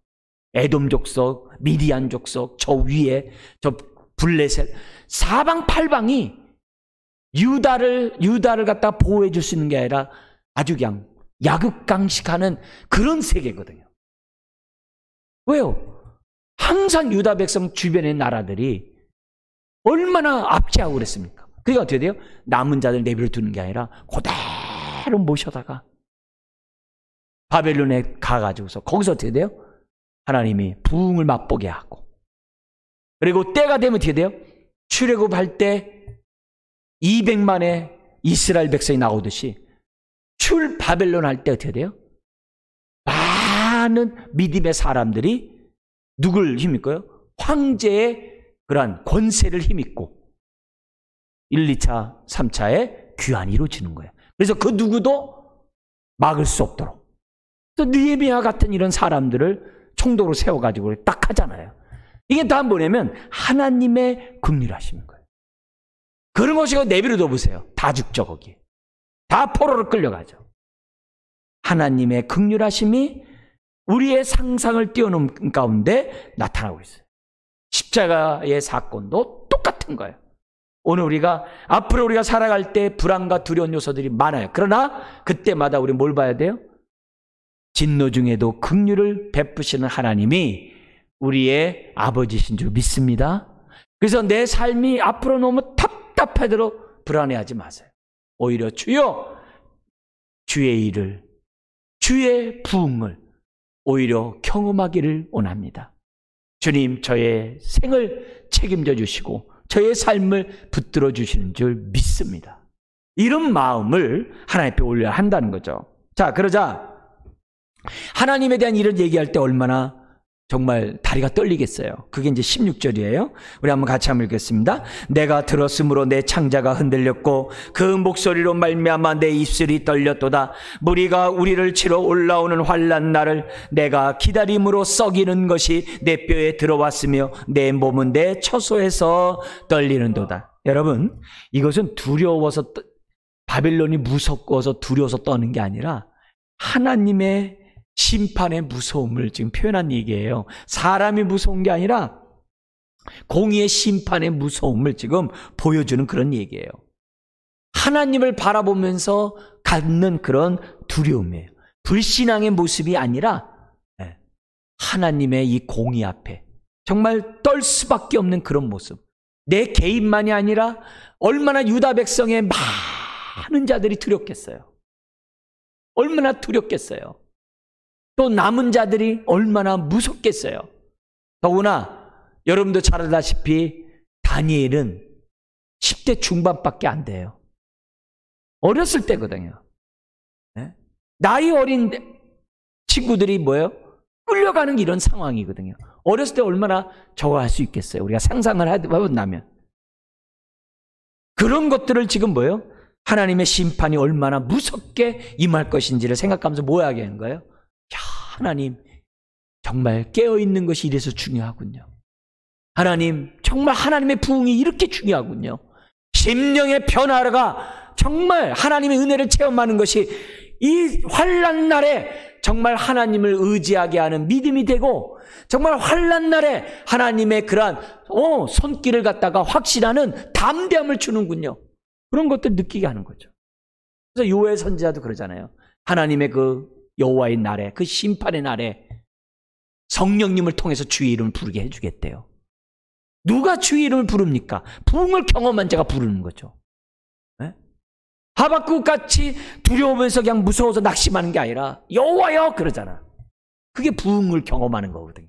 에돔 족속, 미디안 족속, 저 위에 저 블레셋 사방팔방이 유다를 갖다 보호해 줄 수 있는 게 아니라 아주 그냥 약육강식하는 그런 세계거든요. 왜요? 항상 유다 백성 주변의 나라들이 얼마나 압제하고 그랬습니까? 그게 어떻게 돼요? 남은 자들 내버려 두는 게 아니라 그대로 모셔다가 바벨론에 가가지고서 거기서 어떻게 돼요? 하나님이 부흥을 맛보게 하고 그리고 때가 되면 어떻게 돼요? 출애굽할 때 200만의 이스라엘 백성이 나오듯이 출 바벨론 할 때 어떻게 돼요? 많은 믿음의 사람들이 누굴 힘입고요? 황제의 그러한 권세를 힘입고 1, 2차, 3차의 귀환이 이루어지는 거예요. 그래서 그 누구도 막을 수 없도록 또 느헤미야 같은 이런 사람들을 총독으로 세워가지고 딱 하잖아요. 이게 다 뭐냐면 하나님의 긍휼하심인 거예요. 그런 것이고 내버려둬 보세요. 다 죽죠 거기. 다 포로로 끌려가죠. 하나님의 긍휼하심이 우리의 상상을 뛰어넘는 가운데 나타나고 있어요. 십자가의 사건도 똑같은 거예요. 오늘 앞으로 우리가 살아갈 때 불안과 두려운 요소들이 많아요. 그러나 그때마다 우리 뭘 봐야 돼요? 진노 중에도 긍휼을 베푸시는 하나님이 우리의 아버지신 줄 믿습니다. 그래서 내 삶이 앞으로 너무 답답하도록 불안해하지 마세요. 오히려 주여, 주의 일을, 주의 부흥을 오히려 경험하기를 원합니다. 주님, 저의 생을 책임져 주시고 저의 삶을 붙들어 주시는 줄 믿습니다. 이런 마음을 하나님 앞에 올려야 한다는 거죠. 자, 그러자 하나님에 대한 일을 얘기할 때 얼마나 정말 다리가 떨리겠어요. 그게 이제 16절이에요. 우리 한번 같이 한번 읽겠습니다. 내가 들었으므로 내 창자가 흔들렸고 그 목소리로 말미암아 내 입술이 떨렸도다. 무리가 우리를 치러 올라오는 환난 날을 내가 기다림으로 썩이는 것이 내 뼈에 들어왔으며 내 몸은 내 처소에서 떨리는도다. 여러분, 이것은 두려워서 바벨론이 무섭고서 두려워서 떠는 게 아니라 하나님의 심판의 무서움을 지금 표현한 얘기예요. 사람이 무서운 게 아니라 공의의 심판의 무서움을 지금 보여주는 그런 얘기예요. 하나님을 바라보면서 갖는 그런 두려움이에요. 불신앙의 모습이 아니라 하나님의 이 공의 앞에 정말 떨 수밖에 없는 그런 모습. 내 개인만이 아니라 얼마나 유다 백성의 많은 자들이 두렵겠어요. 얼마나 두렵겠어요. 또 남은 자들이 얼마나 무섭겠어요. 더구나 여러분도 잘 알다시피 다니엘은 10대 중반밖에 안 돼요. 어렸을 때거든요. 네? 나이 어린 친구들이 뭐예요? 끌려가는 이런 상황이거든요. 어렸을 때 얼마나 저거 할 수 있겠어요? 우리가 상상을 해본다면. 그런 것들을 지금 뭐예요? 하나님의 심판이 얼마나 무섭게 임할 것인지를 생각하면서 뭐 하게 하는 거예요? 야, 하나님 정말 깨어있는 것이 이래서 중요하군요. 하나님 정말 하나님의 부흥이 이렇게 중요하군요. 심령의 변화가 정말 하나님의 은혜를 체험하는 것이 이 환난 날에 정말 하나님을 의지하게 하는 믿음이 되고 정말 환난 날에 하나님의 그러한 손길을 갖다가 확신하는 담대함을 주는군요. 그런 것들 느끼게 하는 거죠. 그래서 요엘 선지자도 그러잖아요. 하나님의 그 여호와의 날에 그 심판의 날에 성령님을 통해서 주의 이름을 부르게 해주겠대요. 누가 주의 이름을 부릅니까? 부흥을 경험한 자가 부르는 거죠. 네? 하박국같이 두려우면서 그냥 무서워서 낙심하는 게 아니라 여호와여 그러잖아. 그게 부흥을 경험하는 거거든요.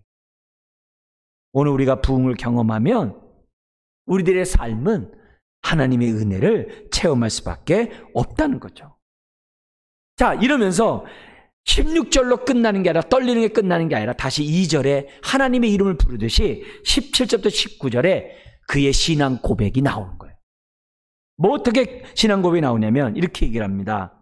오늘 우리가 부흥을 경험하면 우리들의 삶은 하나님의 은혜를 체험할 수밖에 없다는 거죠. 자, 이러면서 16절로 끝나는 게 아니라 떨리는 게 끝나는 게 아니라 다시 2절에 하나님의 이름을 부르듯이 17절부터 19절에 그의 신앙 고백이 나오는 거예요. 뭐 어떻게 신앙 고백이 나오냐면 이렇게 얘기를 합니다.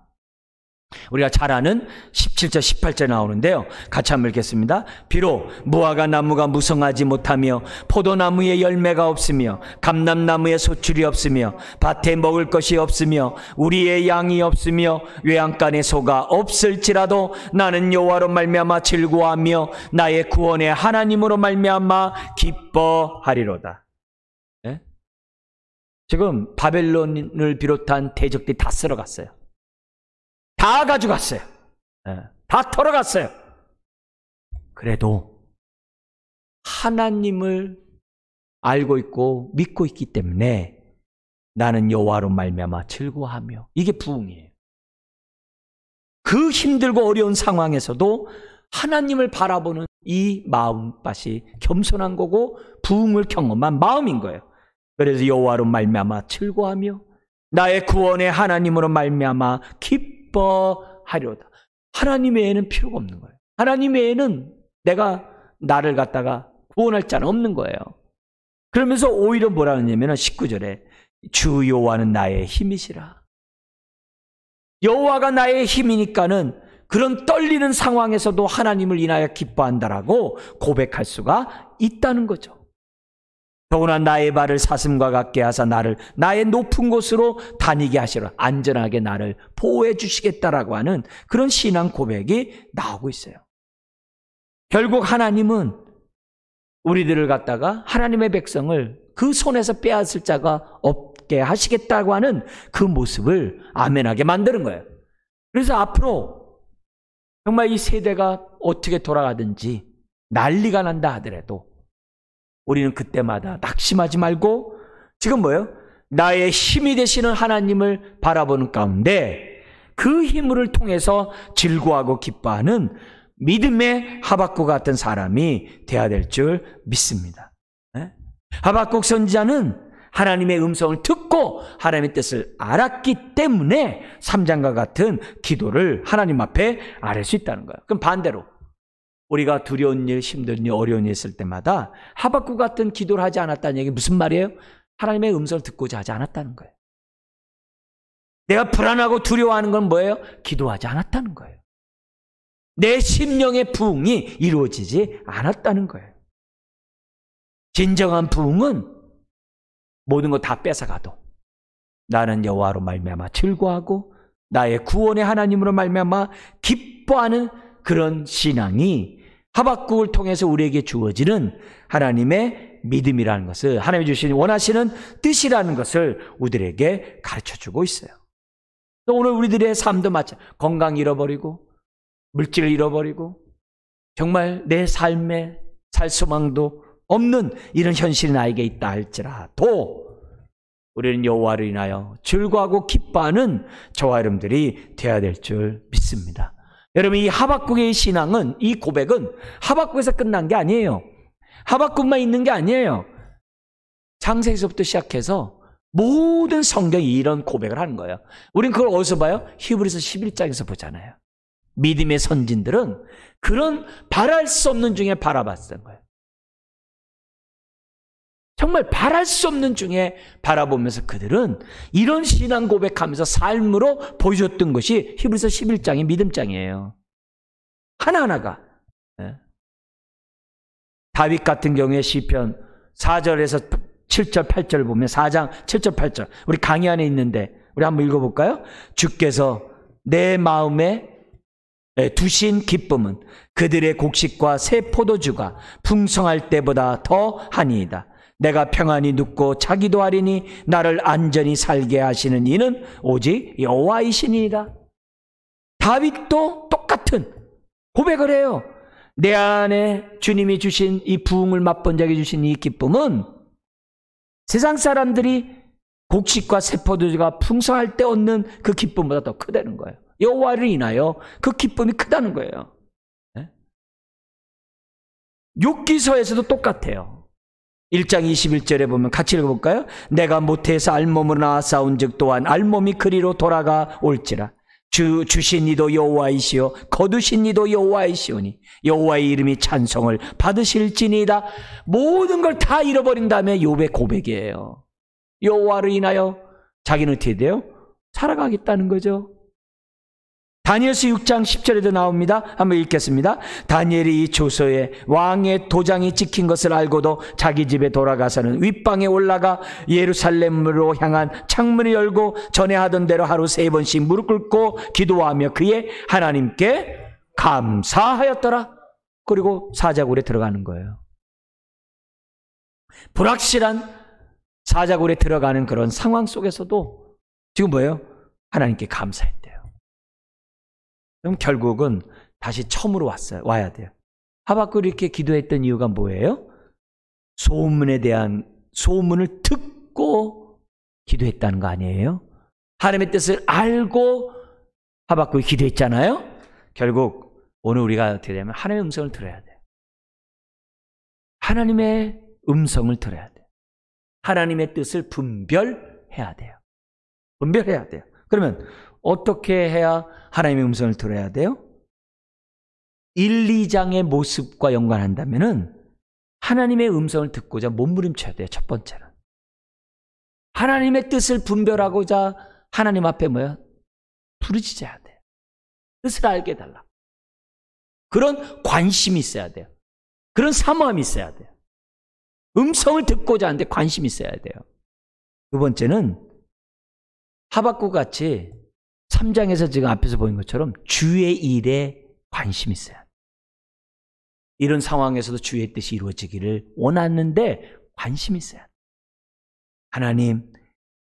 우리가 잘 아는 17절 18절 나오는데요. 같이 한번 읽겠습니다. 비록 무화과 나무가 무성하지 못하며 포도나무에 열매가 없으며 감람나무에 소출이 없으며 밭에 먹을 것이 없으며 우리의 양이 없으며 외양간에 소가 없을지라도 나는 여호와로 말미암아 즐거워하며 나의 구원의 하나님으로 말미암아 기뻐하리로다. 네? 지금 바벨론을 비롯한 대적들이 다 쓸어갔어요. 다 가져갔어요. 다 털어갔어요. 그래도 하나님을 알고 있고 믿고 있기 때문에 나는 여호와로 말미암아 즐거워하며, 이게 부흥이에요. 그 힘들고 어려운 상황에서도 하나님을 바라보는 이 마음밭이 겸손한 거고 부흥을 경험한 마음인 거예요. 그래서 여호와로 말미암아 즐거워하며 나의 구원의 하나님으로 말미암아 기뻐하리로다. 하나님 외에는 필요가 없는 거예요. 하나님 외에는 내가 나를 갖다가 구원할 자는 없는 거예요. 그러면서 오히려 뭐라 하냐면 19절에 주 여호와는 나의 힘이시라. 여호와가 나의 힘이니까는 그런 떨리는 상황에서도 하나님을 인하여 기뻐한다라고 고백할 수가 있다는 거죠. 더구나 나의 발을 사슴과 같게 하사 나를 나의 높은 곳으로 다니게 하시라. 안전하게 나를 보호해 주시겠다라고 하는 그런 신앙 고백이 나오고 있어요. 결국 하나님은 우리들을 갖다가, 하나님의 백성을 그 손에서 빼앗을 자가 얻게 하시겠다고 하는 그 모습을 아멘하게 만드는 거예요. 그래서 앞으로 정말 이 세대가 어떻게 돌아가든지 난리가 난다 하더라도 우리는 그때마다 낙심하지 말고 지금 뭐예요? 나의 힘이 되시는 하나님을 바라보는 가운데 그 힘을 통해서 즐거워하고 기뻐하는 믿음의 하박국 같은 사람이 되어야 될 줄 믿습니다. 하박국 선지자는 하나님의 음성을 듣고 하나님의 뜻을 알았기 때문에 3장과 같은 기도를 하나님 앞에 아뢰 수 있다는 거예요. 그럼 반대로 우리가 두려운 일, 힘든 일, 어려운 일 있을 때마다 하박국 같은 기도를 하지 않았다는 얘기 무슨 말이에요? 하나님의 음성을 듣고자 하지 않았다는 거예요. 내가 불안하고 두려워하는 건 뭐예요? 기도하지 않았다는 거예요. 내 심령의 부흥이 이루어지지 않았다는 거예요. 진정한 부흥은 모든 거 다 뺏어가도 나는 여호와로 말미암아 즐거워하고 나의 구원의 하나님으로 말미암아 기뻐하는 그런 신앙이 하박국을 통해서 우리에게 주어지는 하나님의 믿음이라는 것을, 하나님이 주신 원하시는 뜻이라는 것을 우리들에게 가르쳐주고 있어요. 또 오늘 우리들의 삶도 마찬가지, 건강 잃어버리고 물질을 잃어버리고 정말 내 삶에 살 소망도 없는 이런 현실이 나에게 있다 할지라도 우리는 여호와를 인하여 즐거워하고 기뻐하는 저와 여러분들이 되어야 될 줄 믿습니다. 여러분, 이 하박국의 신앙은, 이 고백은 하박국에서 끝난 게 아니에요. 하박국만 있는 게 아니에요. 창세기서부터 시작해서 모든 성경이 이런 고백을 하는 거예요. 우린 그걸 어디서 봐요? 히브리서 11장에서 보잖아요. 믿음의 선진들은 그런 바랄 수 없는 중에 바라봤던 거예요. 정말 바랄 수 없는 중에 바라보면서 그들은 이런 신앙 고백하면서 삶으로 보여줬던 것이 히브리서 11장의 믿음장이에요. 하나하나가. 다윗 같은 경우에 시편 4절에서 7절, 8절을 보면 4장 7절, 8절 우리 강의 안에 있는데 우리 한번 읽어볼까요? 주께서 내 마음에 두신 기쁨은 그들의 곡식과 새 포도주가 풍성할 때보다 더 하니이다. 내가 평안히 눕고 자기도 하리니 나를 안전히 살게 하시는 이는 오직 여호와이시니이다. 다윗도 똑같은 고백을 해요. 내 안에 주님이 주신 이 부흥을 맛본 자에게 주신 이 기쁨은 세상 사람들이 곡식과 새 포도주가 풍성할 때 얻는 그 기쁨보다 더 크다는 거예요. 여호와를 인하여 그 기쁨이 크다는 거예요. 욥기서에서도 똑같아요. 1장 21절에 보면 같이 읽어볼까요? 내가 모태에서 알몸으로 나와 싸운 즉 또한 알몸이 그리로 돌아가 올지라. 주신 이도 여호와이시요 거두신 이도 여호와이시오니 여호와의 이름이 찬송을 받으실지니이다. 모든 걸 다 잃어버린 다음에 욥의 고백이에요. 여호와를 인하여 자기는 어떻게 돼요? 살아가겠다는 거죠. 다니엘서 6장 10절에도 나옵니다. 한번 읽겠습니다. 다니엘이 이 조서에 왕의 도장이 찍힌 것을 알고도 자기 집에 돌아가서는 윗방에 올라가 예루살렘으로 향한 창문을 열고 전에 하던 대로 하루 3번씩 무릎 꿇고 기도하며 그의 하나님께 감사하였더라. 그리고 사자굴에 들어가는 거예요. 불확실한 사자굴에 들어가는 그런 상황 속에서도 지금 뭐예요? 하나님께 감사했대요. 그럼 결국은 다시 처음으로 와야 돼요. 하박국이 이렇게 기도했던 이유가 뭐예요? 소문에 대한 소문을 듣고 기도했다는 거 아니에요? 하나님의 뜻을 알고 하박국이 기도했잖아요. 결국 오늘 우리가 어떻게 되면 하나님의 음성을 들어야 돼요. 하나님의 음성을 들어야 돼요. 하나님의 뜻을 분별해야 돼요. 분별해야 돼요. 그러면 어떻게 해야 하나님의 음성을 들어야 돼요? 1, 2장의 모습과 연관한다면은 하나님의 음성을 듣고자 몸부림쳐야 돼요. 첫 번째는. 하나님의 뜻을 분별하고자 하나님 앞에 뭐야? 부르짖어야 돼요. 뜻을 알게 해달라. 그런 관심이 있어야 돼요. 그런 사모함이 있어야 돼요. 음성을 듣고자 하는데 관심이 있어야 돼요. 두 번째는 하박국 같이 3장에서 지금 앞에서 보인 것처럼 주의 일에 관심이 있어요. 이런 상황에서도 주의 뜻이 이루어지기를 원하는데 관심이 있어요. 하나님,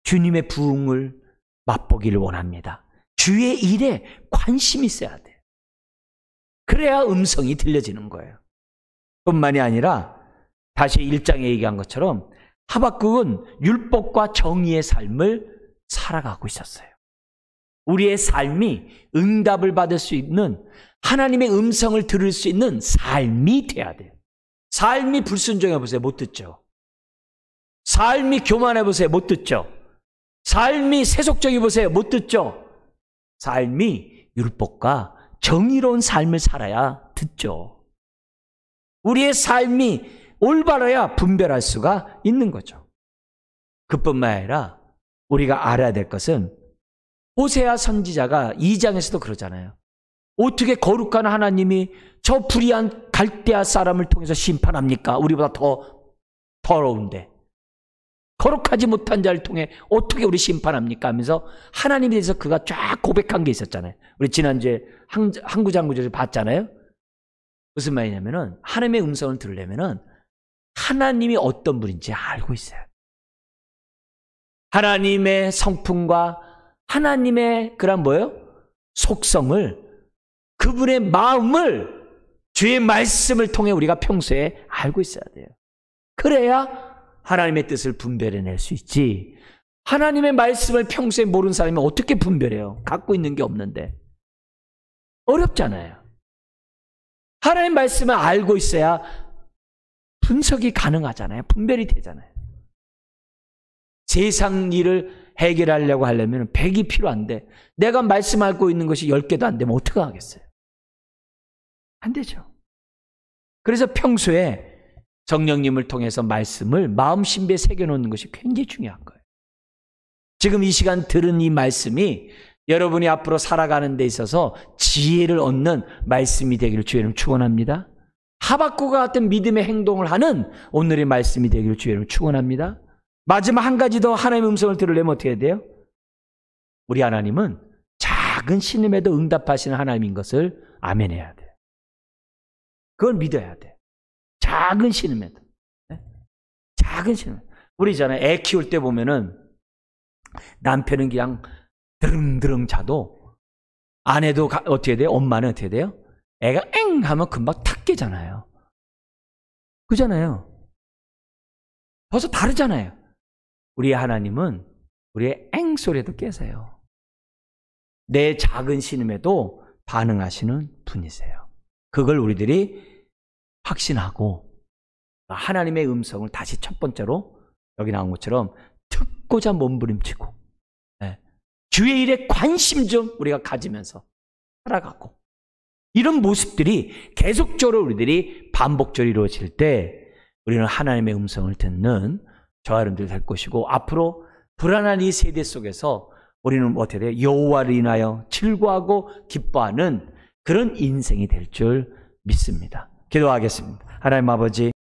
주님의 부흥을 맛보기를 원합니다. 주의 일에 관심이 있어야 돼요. 그래야 음성이 들려지는 거예요. 뿐만이 아니라 다시 1장에 얘기한 것처럼 하박국은 율법과 정의의 삶을 살아가고 있었어요. 우리의 삶이 응답을 받을 수 있는, 하나님의 음성을 들을 수 있는 삶이 돼야 돼요. 삶이 불순종해 보세요. 못 듣죠. 삶이 교만해 보세요. 못 듣죠. 삶이 세속적이 보세요. 못 듣죠. 삶이 율법과 정의로운 삶을 살아야 듣죠. 우리의 삶이 올바라야 분별할 수가 있는 거죠. 그뿐만 아니라 우리가 알아야 될 것은 호세아 선지자가 2장에서도 그러잖아요. 어떻게 거룩한 하나님이 저 불의한 갈대아 사람을 통해서 심판합니까? 우리보다 더 더러운데. 거룩하지 못한 자를 통해 어떻게 우리 심판합니까? 하면서 하나님에 대해서 그가 쫙 고백한 게 있었잖아요. 우리 지난주에 항구장구절에서 봤잖아요. 무슨 말이냐면은 하나님의 음성을 들으려면은 하나님이 어떤 분인지 알고 있어요. 하나님의 성품과 하나님의 그런 뭐예요? 속성을, 그분의 마음을 주의 말씀을 통해 우리가 평소에 알고 있어야 돼요. 그래야 하나님의 뜻을 분별해낼 수 있지. 하나님의 말씀을 평소에 모르는 사람이 어떻게 분별해요? 갖고 있는 게 없는데. 어렵잖아요. 하나님의 말씀을 알고 있어야 분석이 가능하잖아요. 분별이 되잖아요. 세상 일을 해결하려고 하려면 100이 필요한데 내가 말씀 알고 있는 것이 10개도 안 되면 어떻게 하겠어요? 안 되죠. 그래서 평소에 성령님을 통해서 말씀을 마음 신비에 새겨놓는 것이 굉장히 중요한 거예요. 지금 이 시간 들은 이 말씀이 여러분이 앞으로 살아가는 데 있어서 지혜를 얻는 말씀이 되기를 주의는 축원합니다. 하박국과 같은 믿음의 행동을 하는 오늘의 말씀이 되기를 주의는 축원합니다. 마지막 한 가지 더 하나님의 음성을 들으려면 어떻게 해야 돼요? 우리 하나님은 작은 신음에도 응답하시는 하나님인 것을 아멘해야 돼요. 그걸 믿어야 돼요. 작은 신음에도. 작은 신음. 우리 있잖아요. 애 키울 때 보면은 남편은 그냥 드릉드릉 자도 아내도 어떻게 돼요? 엄마는 어떻게 돼요? 애가 엥 하면 금방 탁 깨잖아요. 그잖아요. 벌써 다르잖아요. 우리 하나님은 우리의 엥 소리에도 깨세요. 내 작은 신음에도 반응하시는 분이세요. 그걸 우리들이 확신하고 하나님의 음성을 다시 첫 번째로 여기 나온 것처럼 듣고자 몸부림치고 주의 일에 관심 좀 우리가 가지면서 살아가고 이런 모습들이 계속적으로 우리들이 반복적으로 이루어질 때 우리는 하나님의 음성을 듣는 저와 여러분들이 될 것이고 앞으로 불안한 이 세대 속에서 우리는 어떻게 돼요? 여호와를 인하여 즐거워하고 기뻐하는 그런 인생이 될 줄 믿습니다. 기도하겠습니다. 하나님 아버지